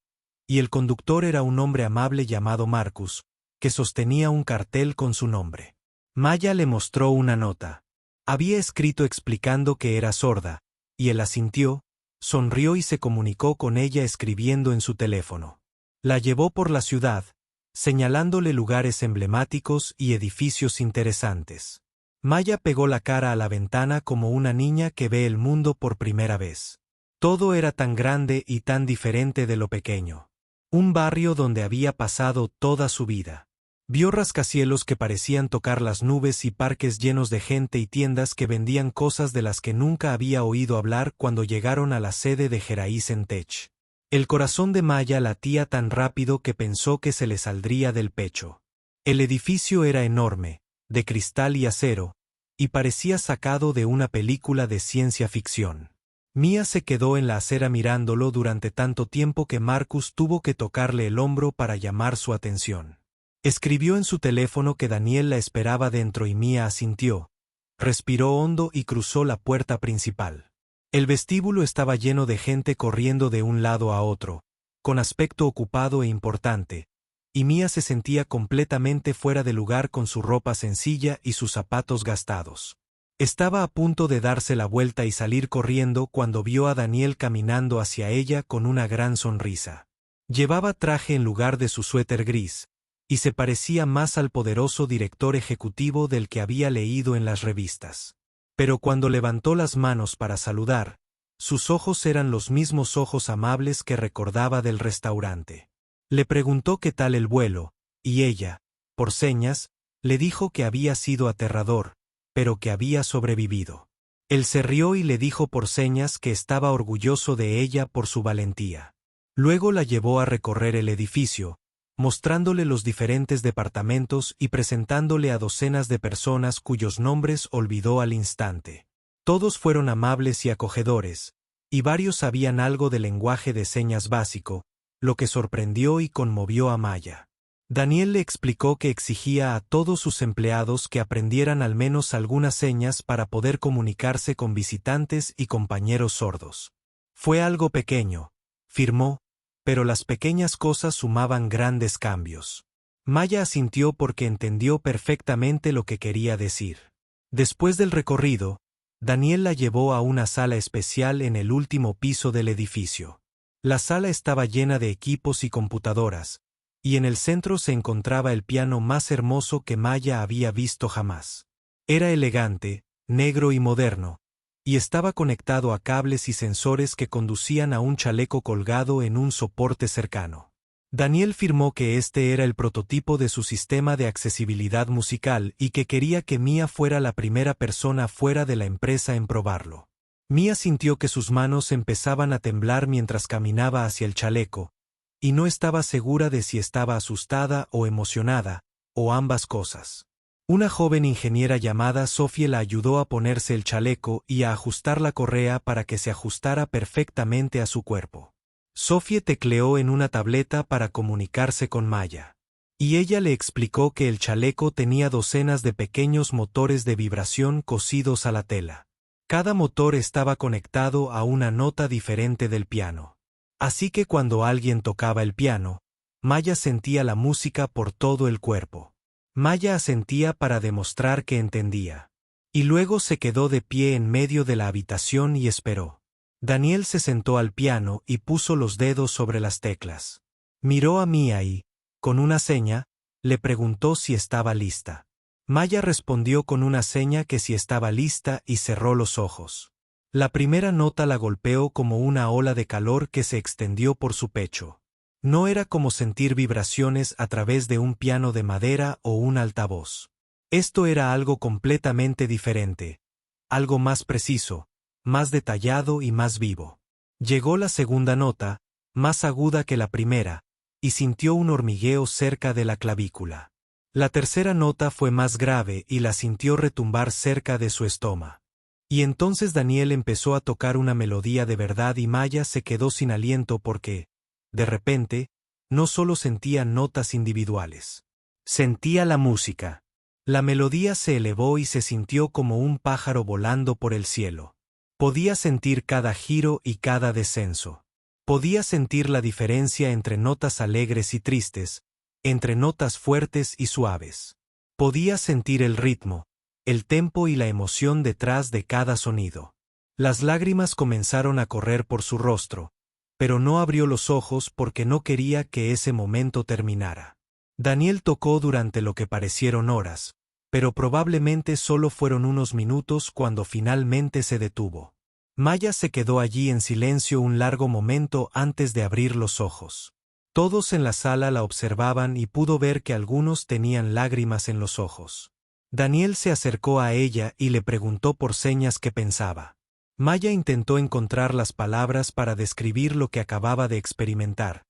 S1: y el conductor era un hombre amable llamado Marcus, que sostenía un cartel con su nombre. Maya le mostró una nota. Había escrito explicando que era sorda, y él asintió, sonrió y se comunicó con ella escribiendo en su teléfono. La llevó por la ciudad, señalándole lugares emblemáticos y edificios interesantes. Maya pegó la cara a la ventana como una niña que ve el mundo por primera vez. Todo era tan grande y tan diferente de lo pequeño. Un barrio donde había pasado toda su vida. Vio rascacielos que parecían tocar las nubes y parques llenos de gente y tiendas que vendían cosas de las que nunca había oído hablar cuando llegaron a la sede de Geraisen Tech. El corazón de Maya latía tan rápido que pensó que se le saldría del pecho. El edificio era enorme, de cristal y acero, y parecía sacado de una película de ciencia ficción. Mia se quedó en la acera mirándolo durante tanto tiempo que Marcus tuvo que tocarle el hombro para llamar su atención. Escribió en su teléfono que Daniel la esperaba dentro y Mia asintió, respiró hondo y cruzó la puerta principal. El vestíbulo estaba lleno de gente corriendo de un lado a otro, con aspecto ocupado e importante, y Mia se sentía completamente fuera de lugar con su ropa sencilla y sus zapatos gastados. Estaba a punto de darse la vuelta y salir corriendo cuando vio a Daniel caminando hacia ella con una gran sonrisa. Llevaba traje en lugar de su suéter gris, y se parecía más al poderoso director ejecutivo del que había leído en las revistas. Pero cuando levantó las manos para saludar, sus ojos eran los mismos ojos amables que recordaba del restaurante. Le preguntó qué tal el vuelo, y ella, por señas, le dijo que había sido aterrador, pero que había sobrevivido. Él se rió y le dijo por señas que estaba orgulloso de ella por su valentía. Luego la llevó a recorrer el edificio, mostrándole los diferentes departamentos y presentándole a docenas de personas cuyos nombres olvidó al instante. Todos fueron amables y acogedores, y varios sabían algo de lenguaje de señas básico, lo que sorprendió y conmovió a Maya. Daniel le explicó que exigía a todos sus empleados que aprendieran al menos algunas señas para poder comunicarse con visitantes y compañeros sordos. Fue algo pequeño, firmó, pero las pequeñas cosas sumaban grandes cambios. Maya asintió porque entendió perfectamente lo que quería decir. Después del recorrido, Daniel la llevó a una sala especial en el último piso del edificio. La sala estaba llena de equipos y computadoras, y en el centro se encontraba el piano más hermoso que Maya había visto jamás. Era elegante, negro y moderno, y estaba conectado a cables y sensores que conducían a un chaleco colgado en un soporte cercano. Daniel firmó que este era el prototipo de su sistema de accesibilidad musical y que quería que Mia fuera la primera persona fuera de la empresa en probarlo. Mia sintió que sus manos empezaban a temblar mientras caminaba hacia el chaleco, y no estaba segura de si estaba asustada o emocionada, o ambas cosas. Una joven ingeniera llamada Sophie la ayudó a ponerse el chaleco y a ajustar la correa para que se ajustara perfectamente a su cuerpo. Sophie tecleó en una tableta para comunicarse con Maya. Y ella le explicó que el chaleco tenía docenas de pequeños motores de vibración cosidos a la tela. Cada motor estaba conectado a una nota diferente del piano. Así que cuando alguien tocaba el piano, Maya sentía la música por todo el cuerpo. Maya asentía para demostrar que entendía. Y luego se quedó de pie en medio de la habitación y esperó. Daniel se sentó al piano y puso los dedos sobre las teclas. Miró a Mia y, con una seña, le preguntó si estaba lista. Maya respondió con una seña que si estaba lista y cerró los ojos. La primera nota la golpeó como una ola de calor que se extendió por su pecho. No era como sentir vibraciones a través de un piano de madera o un altavoz. Esto era algo completamente diferente. algo más preciso, más detallado y más vivo. Llegó la segunda nota, más aguda que la primera, y sintió un hormigueo cerca de la clavícula. La tercera nota fue más grave y la sintió retumbar cerca de su estómago. Y entonces Daniel empezó a tocar una melodía de verdad y Maya se quedó sin aliento porque, de repente, no solo sentía notas individuales. Sentía la música. La melodía se elevó y se sintió como un pájaro volando por el cielo. Podía sentir cada giro y cada descenso. Podía sentir la diferencia entre notas alegres y tristes, entre notas fuertes y suaves. Podía sentir el ritmo, el tempo y la emoción detrás de cada sonido. Las lágrimas comenzaron a correr por su rostro, pero no abrió los ojos porque no quería que ese momento terminara. Daniel tocó durante lo que parecieron horas, pero probablemente solo fueron unos minutos cuando finalmente se detuvo. Maya se quedó allí en silencio un largo momento antes de abrir los ojos. Todos en la sala la observaban y pudo ver que algunos tenían lágrimas en los ojos. Daniel se acercó a ella y le preguntó por señas qué pensaba. Maya intentó encontrar las palabras para describir lo que acababa de experimentar,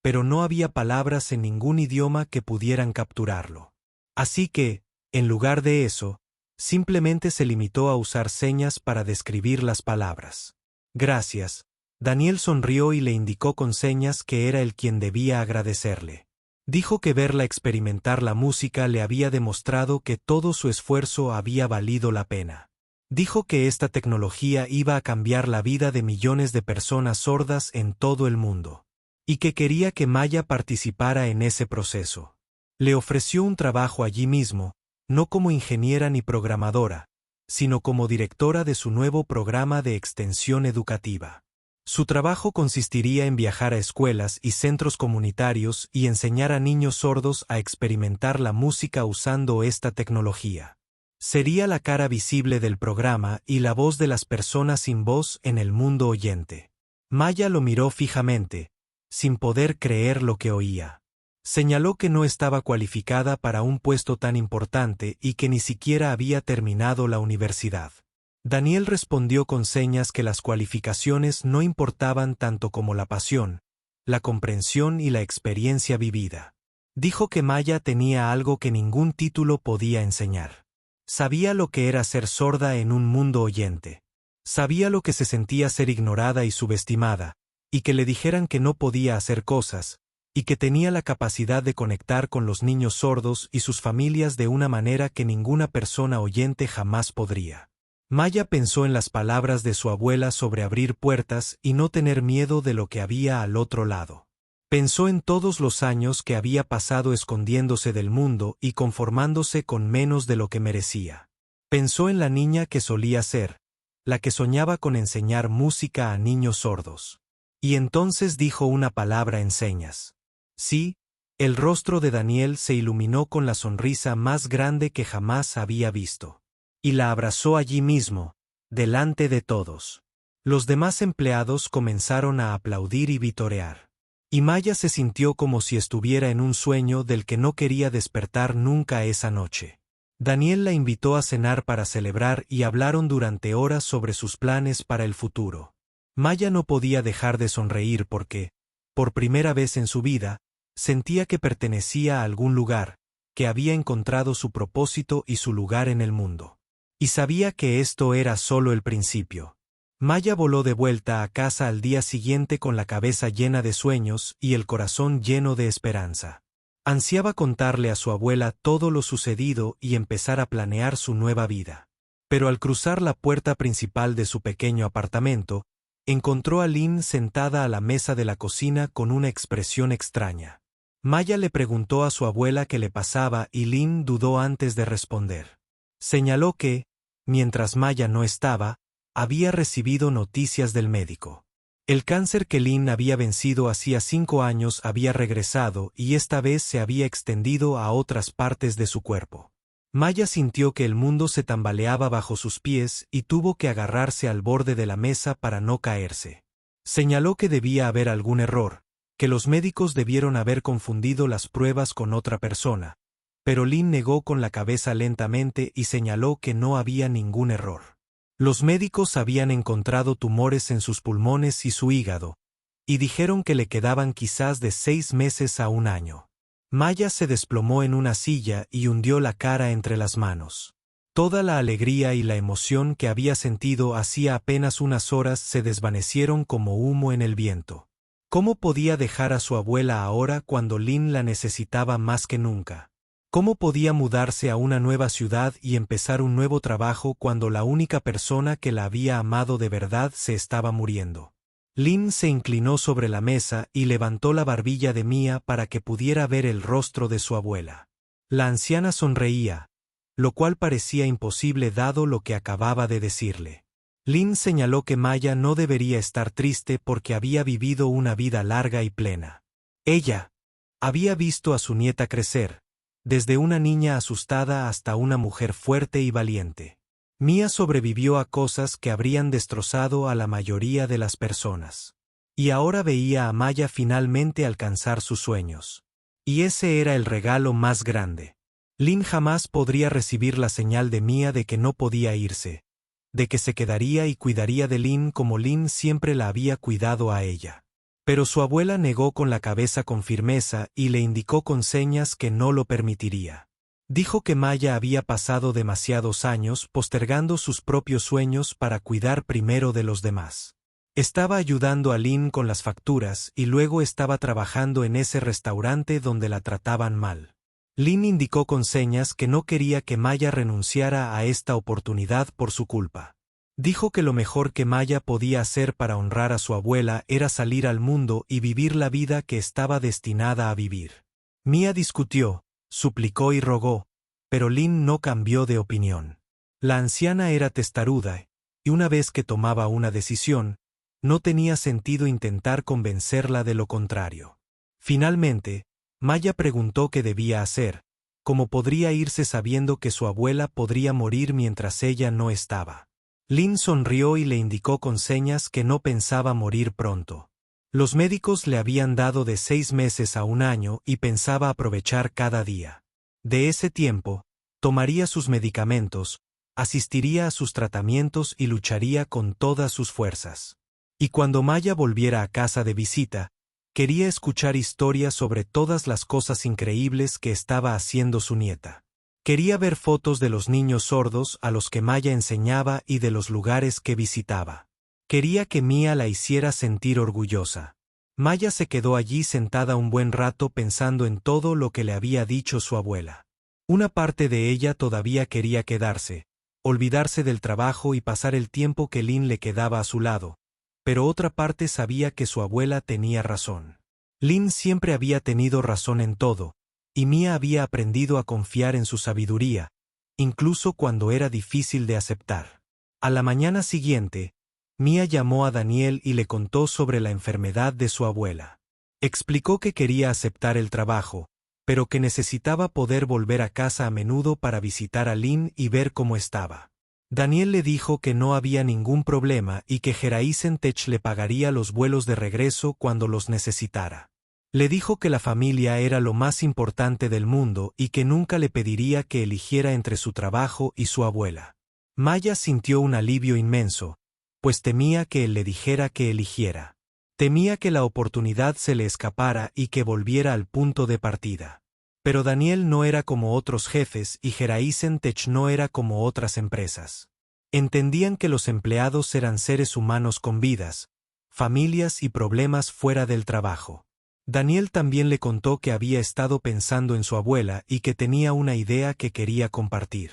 S1: pero no había palabras en ningún idioma que pudieran capturarlo. Así que, en lugar de eso, simplemente se limitó a usar señas para describir las palabras. Gracias. Daniel sonrió y le indicó con señas que era él quien debía agradecerle. Dijo que verla experimentar la música le había demostrado que todo su esfuerzo había valido la pena. Dijo que esta tecnología iba a cambiar la vida de millones de personas sordas en todo el mundo, y que quería que Maya participara en ese proceso. Le ofreció un trabajo allí mismo, no como ingeniera ni programadora, sino como directora de su nuevo programa de extensión educativa. Su trabajo consistiría en viajar a escuelas y centros comunitarios y enseñar a niños sordos a experimentar la música usando esta tecnología. Sería la cara visible del programa y la voz de las personas sin voz en el mundo oyente. Maya lo miró fijamente, sin poder creer lo que oía. Señaló que no estaba cualificada para un puesto tan importante y que ni siquiera había terminado la universidad. Daniel respondió con señas que las cualificaciones no importaban tanto como la pasión, la comprensión y la experiencia vivida. Dijo que Maya tenía algo que ningún título podía enseñar. Sabía lo que era ser sorda en un mundo oyente. Sabía lo que se sentía ser ignorada y subestimada, y que le dijeran que no podía hacer cosas, y que tenía la capacidad de conectar con los niños sordos y sus familias de una manera que ninguna persona oyente jamás podría. Maya pensó en las palabras de su abuela sobre abrir puertas y no tener miedo de lo que había al otro lado. Pensó en todos los años que había pasado escondiéndose del mundo y conformándose con menos de lo que merecía. Pensó en la niña que solía ser, la que soñaba con enseñar música a niños sordos. Y entonces dijo una palabra en señas. Sí, el rostro de Daniel se iluminó con la sonrisa más grande que jamás había visto. Y la abrazó allí mismo, delante de todos. Los demás empleados comenzaron a aplaudir y vitorear. Y Maya se sintió como si estuviera en un sueño del que no quería despertar nunca esa noche. Daniel la invitó a cenar para celebrar y hablaron durante horas sobre sus planes para el futuro. Maya no podía dejar de sonreír porque, por primera vez en su vida, sentía que pertenecía a algún lugar, que había encontrado su propósito y su lugar en el mundo. Y sabía que esto era solo el principio. Maya voló de vuelta a casa al día siguiente con la cabeza llena de sueños y el corazón lleno de esperanza. Ansiaba contarle a su abuela todo lo sucedido y empezar a planear su nueva vida. Pero al cruzar la puerta principal de su pequeño apartamento, encontró a Lynn sentada a la mesa de la cocina con una expresión extraña. Maya le preguntó a su abuela qué le pasaba y Lynn dudó antes de responder. Señaló que, mientras Maya no estaba, había recibido noticias del médico. El cáncer que Lynn había vencido hacía 5 años había regresado y esta vez se había extendido a otras partes de su cuerpo. Maya sintió que el mundo se tambaleaba bajo sus pies y tuvo que agarrarse al borde de la mesa para no caerse. Señaló que debía haber algún error, que los médicos debieron haber confundido las pruebas con otra persona, pero Lynn negó con la cabeza lentamente y señaló que no había ningún error. Los médicos habían encontrado tumores en sus pulmones y su hígado, y dijeron que le quedaban quizás de 6 meses a 1 año. Maya se desplomó en una silla y hundió la cara entre las manos. Toda la alegría y la emoción que había sentido hacía apenas unas horas se desvanecieron como humo en el viento. ¿Cómo podía dejar a su abuela ahora cuando Lynn la necesitaba más que nunca? ¿Cómo podía mudarse a una nueva ciudad y empezar un nuevo trabajo cuando la única persona que la había amado de verdad se estaba muriendo? Lynn se inclinó sobre la mesa y levantó la barbilla de Mia para que pudiera ver el rostro de su abuela. La anciana sonreía, lo cual parecía imposible dado lo que acababa de decirle. Lynn señaló que Maya no debería estar triste porque había vivido una vida larga y plena. Ella había visto a su nieta crecer, desde una niña asustada hasta una mujer fuerte y valiente. Mia sobrevivió a cosas que habrían destrozado a la mayoría de las personas. Y ahora veía a Maya finalmente alcanzar sus sueños. Y ese era el regalo más grande. Lynn jamás podría recibir la señal de Mia de que no podía irse, de que se quedaría y cuidaría de Lynn como Lynn siempre la había cuidado a ella. Pero su abuela negó con la cabeza con firmeza y le indicó con señas que no lo permitiría. Dijo que Maya había pasado demasiados años postergando sus propios sueños para cuidar primero de los demás. Estaba ayudando a Lynn con las facturas y luego estaba trabajando en ese restaurante donde la trataban mal. Lynn indicó con señas que no quería que Maya renunciara a esta oportunidad por su culpa. Dijo que lo mejor que Maya podía hacer para honrar a su abuela era salir al mundo y vivir la vida que estaba destinada a vivir. Mia discutió, suplicó y rogó, pero Lynn no cambió de opinión. La anciana era testaruda, y una vez que tomaba una decisión, no tenía sentido intentar convencerla de lo contrario. Finalmente, Maya preguntó qué debía hacer, cómo podría irse sabiendo que su abuela podría morir mientras ella no estaba. Lynn sonrió y le indicó con señas que no pensaba morir pronto. Los médicos le habían dado de 6 meses a 1 año y pensaba aprovechar cada día. De ese tiempo, tomaría sus medicamentos, asistiría a sus tratamientos y lucharía con todas sus fuerzas. Y cuando Maya volviera a casa de visita, quería escuchar historias sobre todas las cosas increíbles que estaba haciendo su nieta. Quería ver fotos de los niños sordos a los que Maya enseñaba y de los lugares que visitaba. Quería que Mia la hiciera sentir orgullosa. Maya se quedó allí sentada un buen rato pensando en todo lo que le había dicho su abuela. Una parte de ella todavía quería quedarse, olvidarse del trabajo y pasar el tiempo que Lynn le quedaba a su lado, pero otra parte sabía que su abuela tenía razón. Lynn siempre había tenido razón en todo, y Mia había aprendido a confiar en su sabiduría, incluso cuando era difícil de aceptar. A la mañana siguiente, Mia llamó a Daniel y le contó sobre la enfermedad de su abuela. Explicó que quería aceptar el trabajo, pero que necesitaba poder volver a casa a menudo para visitar a Lynn y ver cómo estaba. Daniel le dijo que no había ningún problema y que Geraisen-Tech le pagaría los vuelos de regreso cuando los necesitara. Le dijo que la familia era lo más importante del mundo y que nunca le pediría que eligiera entre su trabajo y su abuela. Maya sintió un alivio inmenso, pues temía que él le dijera que eligiera. Temía que la oportunidad se le escapara y que volviera al punto de partida. Pero Daniel no era como otros jefes y Geraisen-Tech no era como otras empresas. Entendían que los empleados eran seres humanos con vidas, familias y problemas fuera del trabajo. Daniel también le contó que había estado pensando en su abuela y que tenía una idea que quería compartir.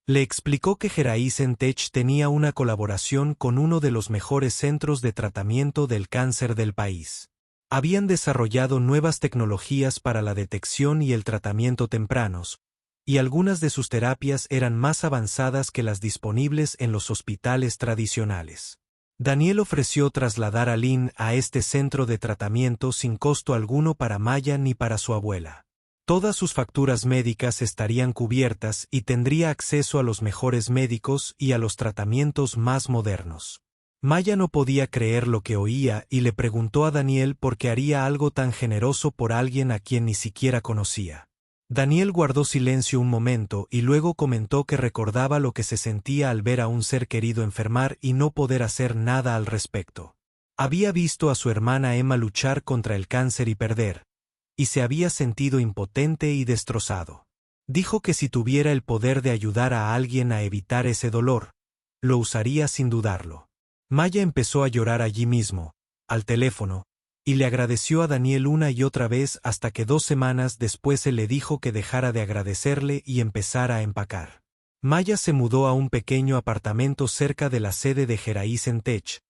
S1: Le explicó que Geraisen-Tech tenía una colaboración con uno de los mejores centros de tratamiento del cáncer del país. Habían desarrollado nuevas tecnologías para la detección y el tratamiento tempranos, y algunas de sus terapias eran más avanzadas que las disponibles en los hospitales tradicionales. Daniel ofreció trasladar a Lynn a este centro de tratamiento sin costo alguno para Maya ni para su abuela. Todas sus facturas médicas estarían cubiertas y tendría acceso a los mejores médicos y a los tratamientos más modernos. Maya no podía creer lo que oía y le preguntó a Daniel por qué haría algo tan generoso por alguien a quien ni siquiera conocía. Daniel guardó silencio un momento y luego comentó que recordaba lo que se sentía al ver a un ser querido enfermar y no poder hacer nada al respecto. Había visto a su hermana Emma luchar contra el cáncer y perder, y se había sentido impotente y destrozado. Dijo que si tuviera el poder de ayudar a alguien a evitar ese dolor, lo usaría sin dudarlo. Maya empezó a llorar allí mismo, al teléfono, y le agradeció a Daniel una y otra vez hasta que 2 semanas después él le dijo que dejara de agradecerle y empezara a empacar. Maya se mudó a un pequeño apartamento cerca de la sede de Geraisen Tech,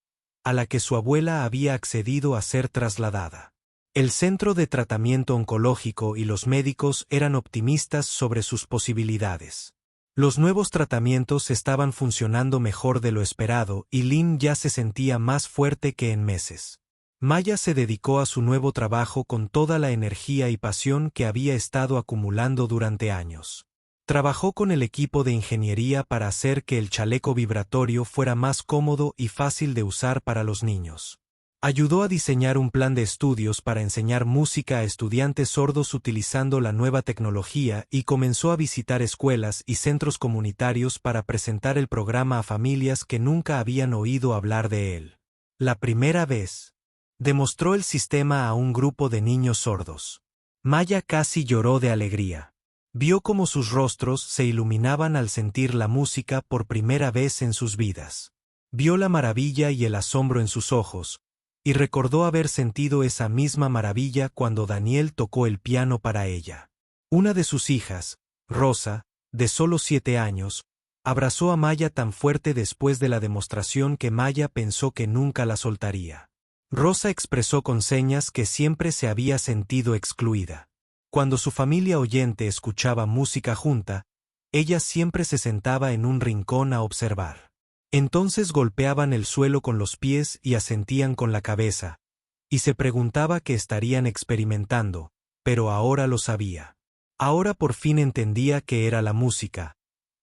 S1: a la que su abuela había accedido a ser trasladada. El centro de tratamiento oncológico y los médicos eran optimistas sobre sus posibilidades. Los nuevos tratamientos estaban funcionando mejor de lo esperado y Lynn ya se sentía más fuerte que en meses. Maya se dedicó a su nuevo trabajo con toda la energía y pasión que había estado acumulando durante años. Trabajó con el equipo de ingeniería para hacer que el chaleco vibratorio fuera más cómodo y fácil de usar para los niños. Ayudó a diseñar un plan de estudios para enseñar música a estudiantes sordos utilizando la nueva tecnología y comenzó a visitar escuelas y centros comunitarios para presentar el programa a familias que nunca habían oído hablar de él. La primera vez, demostró el sistema a un grupo de niños sordos. Maya casi lloró de alegría. Vio cómo sus rostros se iluminaban al sentir la música por primera vez en sus vidas. Vio la maravilla y el asombro en sus ojos, y recordó haber sentido esa misma maravilla cuando Daniel tocó el piano para ella. Una de sus hijas, Rosa, de solo 7 años, abrazó a Maya tan fuerte después de la demostración que Maya pensó que nunca la soltaría. Rosa expresó con señas que siempre se había sentido excluida. Cuando su familia oyente escuchaba música junta, ella siempre se sentaba en un rincón a observar. Entonces golpeaban el suelo con los pies y asentían con la cabeza, y se preguntaba qué estarían experimentando, pero ahora lo sabía. Ahora por fin entendía qué era la música,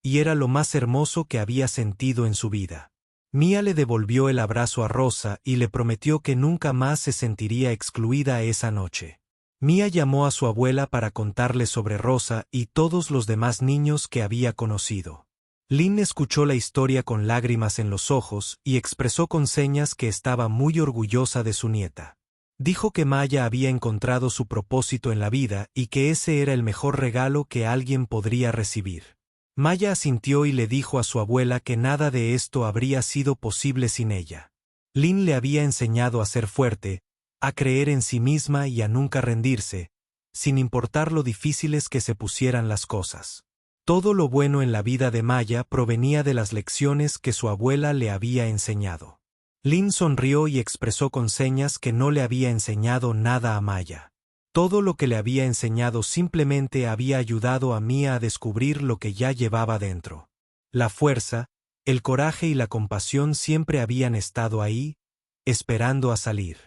S1: y era lo más hermoso que había sentido en su vida. Mia le devolvió el abrazo a Rosa y le prometió que nunca más se sentiría excluida esa noche. Mia llamó a su abuela para contarle sobre Rosa y todos los demás niños que había conocido. Lynn escuchó la historia con lágrimas en los ojos y expresó con señas que estaba muy orgullosa de su nieta. Dijo que Maya había encontrado su propósito en la vida y que ese era el mejor regalo que alguien podría recibir. Maya asintió y le dijo a su abuela que nada de esto habría sido posible sin ella. Lynn le había enseñado a ser fuerte, a creer en sí misma y a nunca rendirse, sin importar lo difíciles que se pusieran las cosas. Todo lo bueno en la vida de Maya provenía de las lecciones que su abuela le había enseñado. Lynn sonrió y expresó con señas que no le había enseñado nada a Maya. Todo lo que le había enseñado simplemente había ayudado a Mia a descubrir lo que ya llevaba dentro. La fuerza, el coraje y la compasión siempre habían estado ahí, esperando a salir.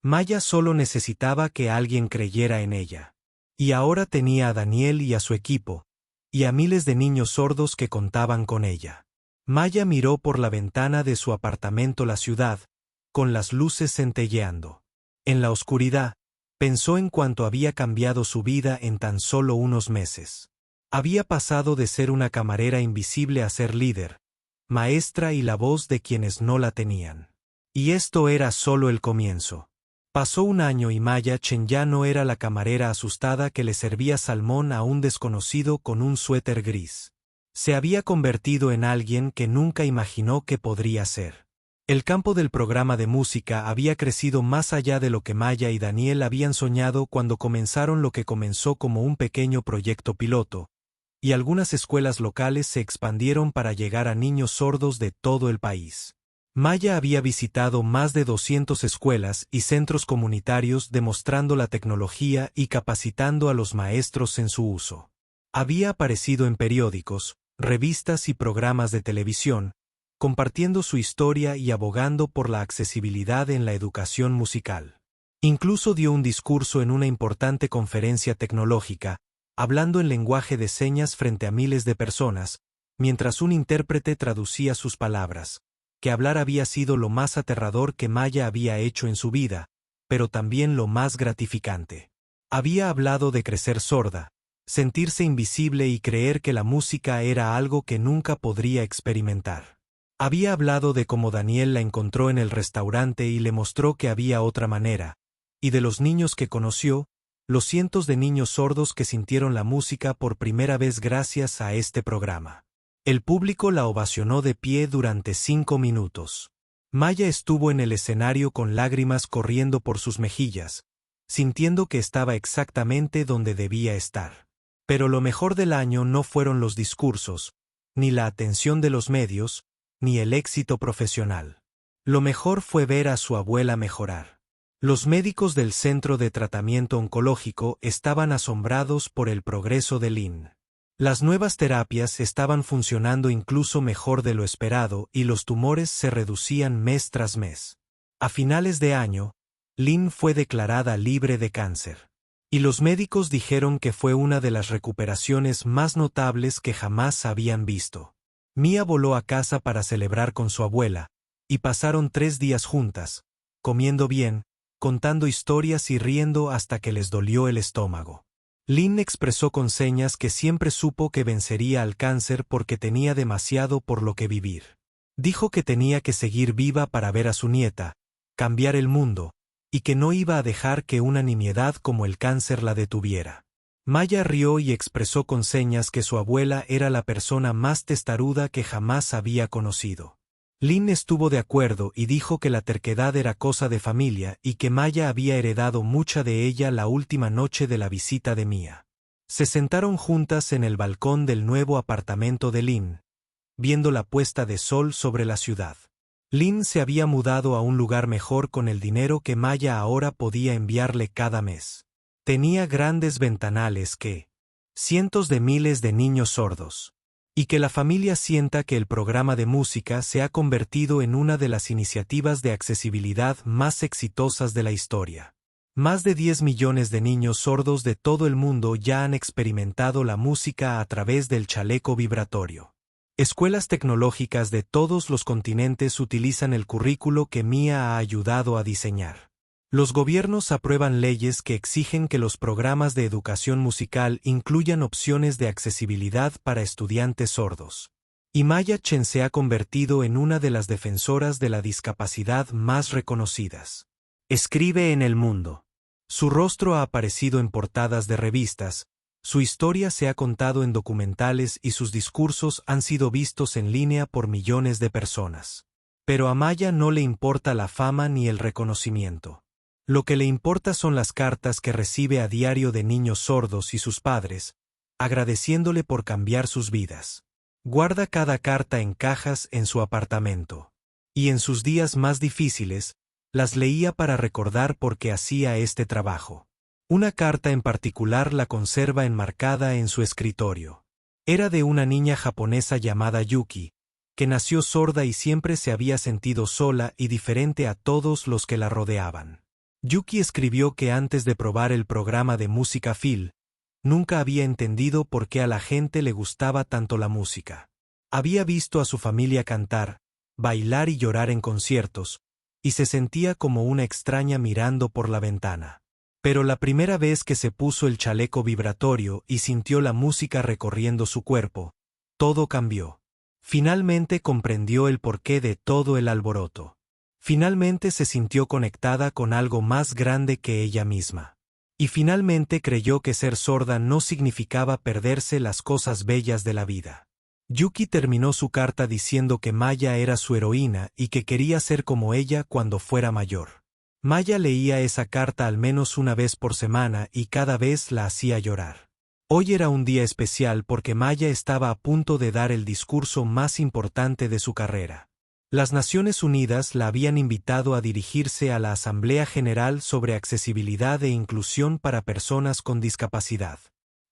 S1: Maya solo necesitaba que alguien creyera en ella. Y ahora tenía a Daniel y a su equipo, y a miles de niños sordos que contaban con ella. Maya miró por la ventana de su apartamento la ciudad, con las luces centelleando. En la oscuridad, pensó en cuánto había cambiado su vida en tan solo unos meses. Había pasado de ser una camarera invisible a ser líder, maestra y la voz de quienes no la tenían. Y esto era solo el comienzo. Pasó un año y Maya Chen ya no era la camarera asustada que le servía salmón a un desconocido con un suéter gris. Se había convertido en alguien que nunca imaginó que podría ser. El campo del programa de música había crecido más allá de lo que Maya y Daniel habían soñado cuando comenzaron lo que comenzó como un pequeño proyecto piloto, y algunas escuelas locales se expandieron para llegar a niños sordos de todo el país. Maya había visitado más de 200 escuelas y centros comunitarios demostrando la tecnología y capacitando a los maestros en su uso. Había aparecido en periódicos, revistas y programas de televisión, compartiendo su historia y abogando por la accesibilidad en la educación musical. Incluso dio un discurso en una importante conferencia tecnológica, hablando en lenguaje de señas frente a miles de personas, mientras un intérprete traducía sus palabras, que hablar había sido lo más aterrador que Maya había hecho en su vida, pero también lo más gratificante. Había hablado de crecer sorda, sentirse invisible y creer que la música era algo que nunca podría experimentar. Había hablado de cómo Daniel la encontró en el restaurante y le mostró que había otra manera, y de los niños que conoció, los cientos de niños sordos que sintieron la música por primera vez gracias a este programa. El público la ovacionó de pie durante 5 minutos. Maya estuvo en el escenario con lágrimas corriendo por sus mejillas, sintiendo que estaba exactamente donde debía estar. Pero lo mejor del año no fueron los discursos, ni la atención de los medios, ni el éxito profesional. Lo mejor fue ver a su abuela mejorar. Los médicos del Centro de Tratamiento Oncológico estaban asombrados por el progreso de Lynn. Las nuevas terapias estaban funcionando incluso mejor de lo esperado y los tumores se reducían mes tras mes. A finales de año, Lynn fue declarada libre de cáncer. Y los médicos dijeron que fue una de las recuperaciones más notables que jamás habían visto. Mia voló a casa para celebrar con su abuela, y pasaron 3 días juntas, comiendo bien, contando historias y riendo hasta que les dolió el estómago. Lynn expresó con señas que siempre supo que vencería al cáncer porque tenía demasiado por lo que vivir. Dijo que tenía que seguir viva para ver a su nieta, cambiar el mundo, y que no iba a dejar que una nimiedad como el cáncer la detuviera. Maya rió y expresó con señas que su abuela era la persona más testaruda que jamás había conocido. Lynn estuvo de acuerdo y dijo que la terquedad era cosa de familia y que Maya había heredado mucha de ella la última noche de la visita de Mia. Se sentaron juntas en el balcón del nuevo apartamento de Lynn, viendo la puesta de sol sobre la ciudad. Lynn se había mudado a un lugar mejor con el dinero que Maya ahora podía enviarle cada mes. Tenía grandes ventanales cientos de miles de niños sordos. Y que la familia sienta que el programa de música se ha convertido en una de las iniciativas de accesibilidad más exitosas de la historia. Más de 10 millones de niños sordos de todo el mundo ya han experimentado la música a través del chaleco vibratorio. Escuelas tecnológicas de todos los continentes utilizan el currículo que Mia ha ayudado a diseñar. Los gobiernos aprueban leyes que exigen que los programas de educación musical incluyan opciones de accesibilidad para estudiantes sordos. Y Maya Chen se ha convertido en una de las defensoras de la discapacidad más reconocidas. Escribe en El Mundo. Su rostro ha aparecido en portadas de revistas, su historia se ha contado en documentales y sus discursos han sido vistos en línea por millones de personas. Pero a Maya no le importa la fama ni el reconocimiento. Lo que le importa son las cartas que recibe a diario de niños sordos y sus padres, agradeciéndole por cambiar sus vidas. Guarda cada carta en cajas en su apartamento. Y en sus días más difíciles, las leía para recordar por qué hacía este trabajo. Una carta en particular la conserva enmarcada en su escritorio. Era de una niña japonesa llamada Yuki, que nació sorda y siempre se había sentido sola y diferente a todos los que la rodeaban. Yuki escribió que antes de probar el programa de música Phil, nunca había entendido por qué a la gente le gustaba tanto la música. Había visto a su familia cantar, bailar y llorar en conciertos, y se sentía como una extraña mirando por la ventana. Pero la primera vez que se puso el chaleco vibratorio y sintió la música recorriendo su cuerpo, todo cambió. Finalmente comprendió el porqué de todo el alboroto. Finalmente se sintió conectada con algo más grande que ella misma. Y finalmente creyó que ser sorda no significaba perderse las cosas bellas de la vida. Yuki terminó su carta diciendo que Maya era su heroína y que quería ser como ella cuando fuera mayor. Maya leía esa carta al menos una vez por semana y cada vez la hacía llorar. Hoy era un día especial porque Maya estaba a punto de dar el discurso más importante de su carrera. Las Naciones Unidas la habían invitado a dirigirse a la Asamblea General sobre Accesibilidad e Inclusión para Personas con Discapacidad.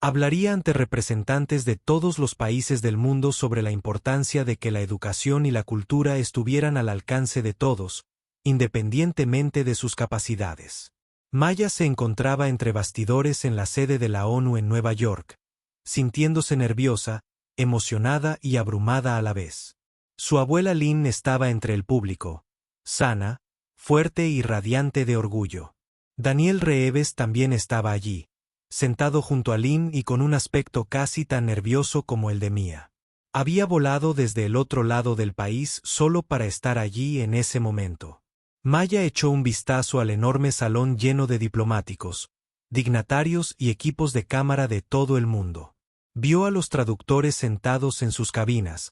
S1: Hablaría ante representantes de todos los países del mundo sobre la importancia de que la educación y la cultura estuvieran al alcance de todos, independientemente de sus capacidades. Maya se encontraba entre bastidores en la sede de la ONU en Nueva York, sintiéndose nerviosa, emocionada y abrumada a la vez. Su abuela Lynn estaba entre el público, sana, fuerte y radiante de orgullo. Daniel Reeves también estaba allí, sentado junto a Lin y con un aspecto casi tan nervioso como el de Mia. Había volado desde el otro lado del país solo para estar allí en ese momento. Maya echó un vistazo al enorme salón lleno de diplomáticos, dignatarios y equipos de cámara de todo el mundo. Vio a los traductores sentados en sus cabinas,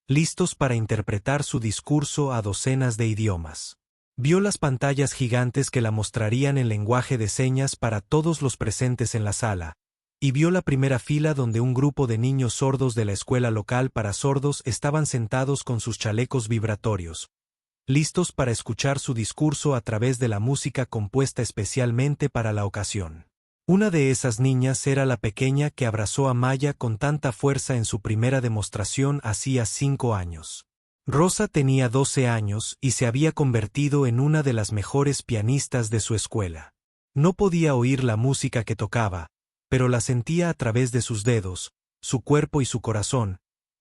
S1: listos para interpretar su discurso a docenas de idiomas. Vio las pantallas gigantes que la mostrarían en lenguaje de señas para todos los presentes en la sala, y vio la primera fila donde un grupo de niños sordos de la escuela local para sordos estaban sentados con sus chalecos vibratorios, listos para escuchar su discurso a través de la música compuesta especialmente para la ocasión. Una de esas niñas era la pequeña que abrazó a Maya con tanta fuerza en su primera demostración hacía 5 años. Rosa tenía 12 años y se había convertido en una de las mejores pianistas de su escuela. No podía oír la música que tocaba, pero la sentía a través de sus dedos, su cuerpo y su corazón,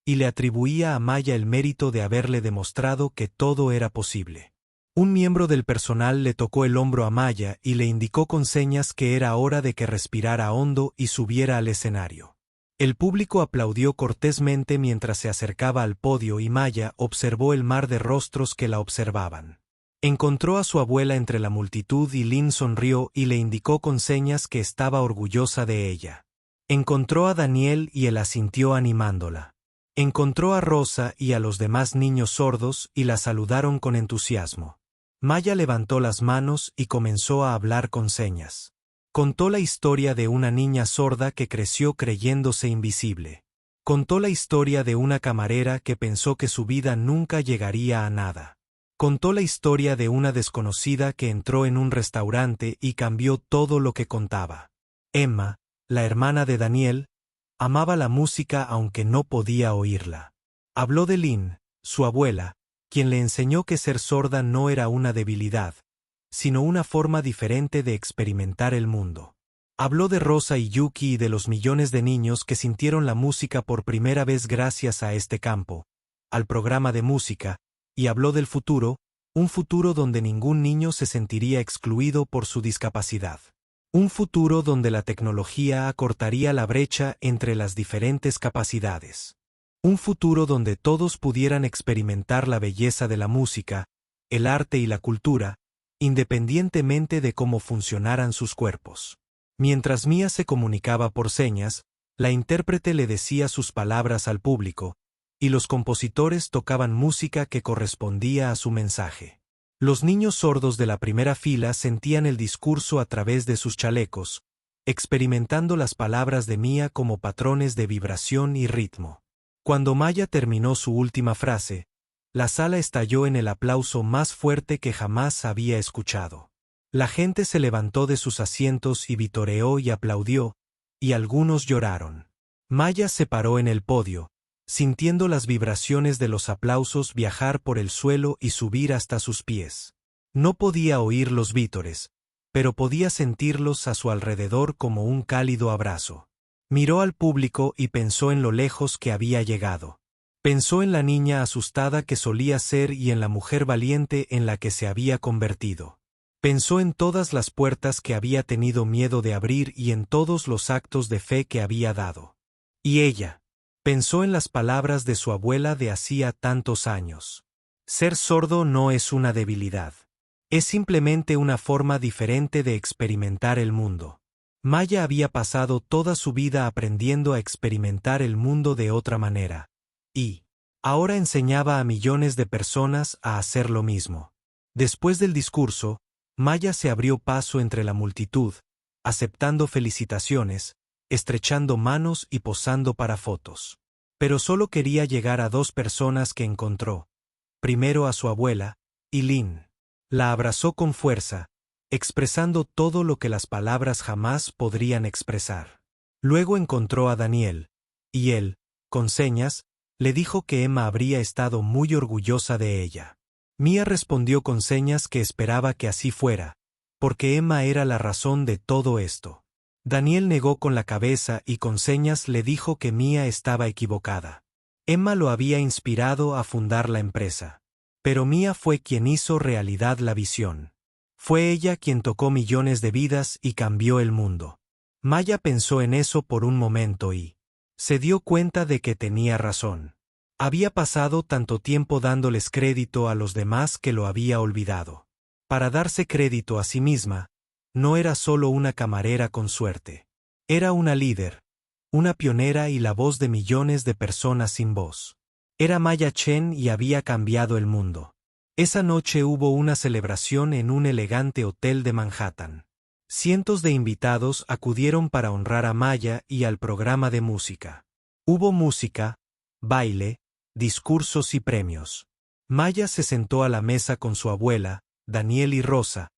S1: y le atribuía a Maya el mérito de haberle demostrado que todo era posible. Un miembro del personal le tocó el hombro a Maya y le indicó con señas que era hora de que respirara hondo y subiera al escenario. El público aplaudió cortésmente mientras se acercaba al podio y Maya observó el mar de rostros que la observaban. Encontró a su abuela entre la multitud y Lin sonrió y le indicó con señas que estaba orgullosa de ella. Encontró a Daniel y él asintió animándola. Encontró a Rosa y a los demás niños sordos y la saludaron con entusiasmo. Maya levantó las manos y comenzó a hablar con señas. Contó la historia de una niña sorda que creció creyéndose invisible. Contó la historia de una camarera que pensó que su vida nunca llegaría a nada. Contó la historia de una desconocida que entró en un restaurante y cambió todo lo que contaba. Emma, la hermana de Daniel, amaba la música aunque no podía oírla. Habló de Lin, su abuela, quien le enseñó que ser sorda no era una debilidad, sino una forma diferente de experimentar el mundo. Habló de Rosa y Yuki y de los millones de niños que sintieron la música por primera vez gracias a este campo, al programa de música, y habló del futuro, un futuro donde ningún niño se sentiría excluido por su discapacidad. Un futuro donde la tecnología acortaría la brecha entre las diferentes capacidades. Un futuro donde todos pudieran experimentar la belleza de la música, el arte y la cultura, independientemente de cómo funcionaran sus cuerpos. Mientras Mia se comunicaba por señas, la intérprete le decía sus palabras al público, y los compositores tocaban música que correspondía a su mensaje. Los niños sordos de la primera fila sentían el discurso a través de sus chalecos, experimentando las palabras de Mia como patrones de vibración y ritmo. Cuando Maya terminó su última frase, la sala estalló en el aplauso más fuerte que jamás había escuchado. La gente se levantó de sus asientos y vitoreó y aplaudió, y algunos lloraron. Maya se paró en el podio, sintiendo las vibraciones de los aplausos viajar por el suelo y subir hasta sus pies. No podía oír los vítores, pero podía sentirlos a su alrededor como un cálido abrazo. Miró al público y pensó en lo lejos que había llegado. Pensó en la niña asustada que solía ser y en la mujer valiente en la que se había convertido. Pensó en todas las puertas que había tenido miedo de abrir y en todos los actos de fe que había dado. Y ella pensó en las palabras de su abuela de hacía tantos años. Ser sordo no es una debilidad. Es simplemente una forma diferente de experimentar el mundo. Maya había pasado toda su vida aprendiendo a experimentar el mundo de otra manera. Y ahora enseñaba a millones de personas a hacer lo mismo. Después del discurso, Maya se abrió paso entre la multitud, aceptando felicitaciones, estrechando manos y posando para fotos. Pero solo quería llegar a 2 personas que encontró. Primero a su abuela, y Lin. La abrazó con fuerza, expresando todo lo que las palabras jamás podrían expresar. Luego encontró a Daniel, y él, con señas, le dijo que Emma habría estado muy orgullosa de ella. Mia respondió con señas que esperaba que así fuera, porque Emma era la razón de todo esto. Daniel negó con la cabeza y con señas le dijo que Mia estaba equivocada. Emma lo había inspirado a fundar la empresa. Pero Mia fue quien hizo realidad la visión. Fue ella quien tocó millones de vidas y cambió el mundo. Maya pensó en eso por un momento y se dio cuenta de que tenía razón. Había pasado tanto tiempo dándoles crédito a los demás que lo había olvidado. Para darse crédito a sí misma, no era solo una camarera con suerte. Era una líder, una pionera y la voz de millones de personas sin voz. Era Maya Chen y había cambiado el mundo. Esa noche hubo una celebración en un elegante hotel de Manhattan. Cientos de invitados acudieron para honrar a Maya y al programa de música. Hubo música, baile, discursos y premios. Maya se sentó a la mesa con su abuela, Daniel y Rosa,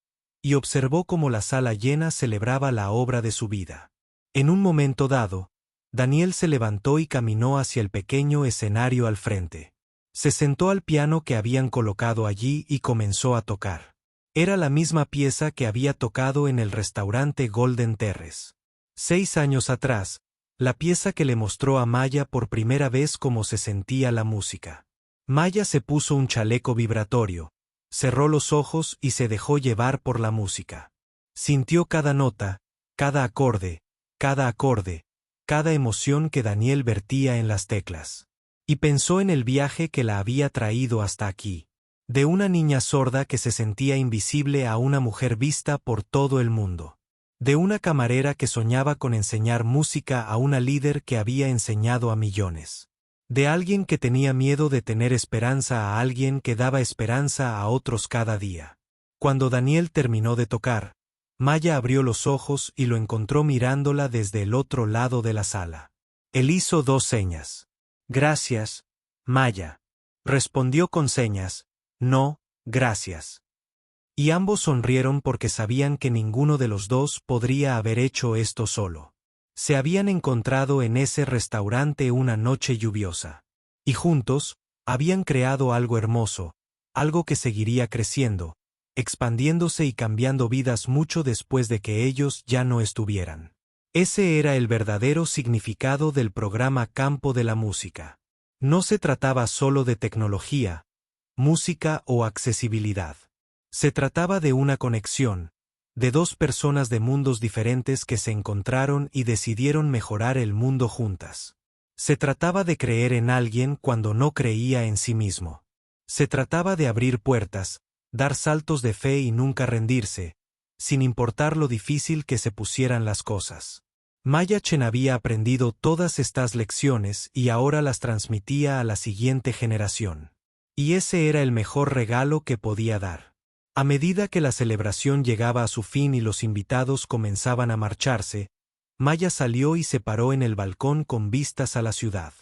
S1: y observó cómo la sala llena celebraba la obra de su vida. En un momento dado, Daniel se levantó y caminó hacia el pequeño escenario al frente. Se sentó al piano que habían colocado allí y comenzó a tocar. Era la misma pieza que había tocado en el restaurante Golden Terrace. 6 años atrás, la pieza que le mostró a Maya por primera vez cómo se sentía la música. Maya se puso un chaleco vibratorio, cerró los ojos y se dejó llevar por la música. Sintió cada nota, cada acorde, cada emoción que Daniel vertía en las teclas. Y pensó en el viaje que la había traído hasta aquí. De una niña sorda que se sentía invisible a una mujer vista por todo el mundo. De una camarera que soñaba con enseñar música a una líder que había enseñado a millones. De alguien que tenía miedo de tener esperanza a alguien que daba esperanza a otros cada día. Cuando Daniel terminó de tocar, Maya abrió los ojos y lo encontró mirándola desde el otro lado de la sala. Él hizo 2 señas. Gracias, Maya. Respondió con señas. No, gracias. Y ambos sonrieron porque sabían que ninguno de los dos podría haber hecho esto solo. Se habían encontrado en ese restaurante una noche lluviosa. Y juntos, habían creado algo hermoso, algo que seguiría creciendo, expandiéndose y cambiando vidas mucho después de que ellos ya no estuvieran. Ese era el verdadero significado del programa Campo de la Música. No se trataba solo de tecnología, música o accesibilidad. Se trataba de una conexión, de 2 personas de mundos diferentes que se encontraron y decidieron mejorar el mundo juntas. Se trataba de creer en alguien cuando no creía en sí mismo. Se trataba de abrir puertas, dar saltos de fe y nunca rendirse, sin importar lo difícil que se pusieran las cosas. Maya Chen había aprendido todas estas lecciones y ahora las transmitía a la siguiente generación. Y ese era el mejor regalo que podía dar. A medida que la celebración llegaba a su fin y los invitados comenzaban a marcharse, Maya salió y se paró en el balcón con vistas a la ciudad.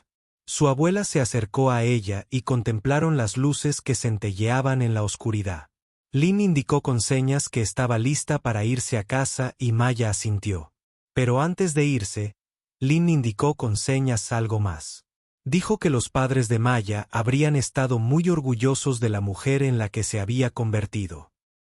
S1: Su abuela se acercó a ella y contemplaron las luces que centelleaban en la oscuridad. Lin indicó con señas que estaba lista para irse a casa y Maya asintió. Pero antes de irse, Lin indicó con señas algo más. Dijo que los padres de Maya habrían estado muy orgullosos de la mujer en la que se había convertido.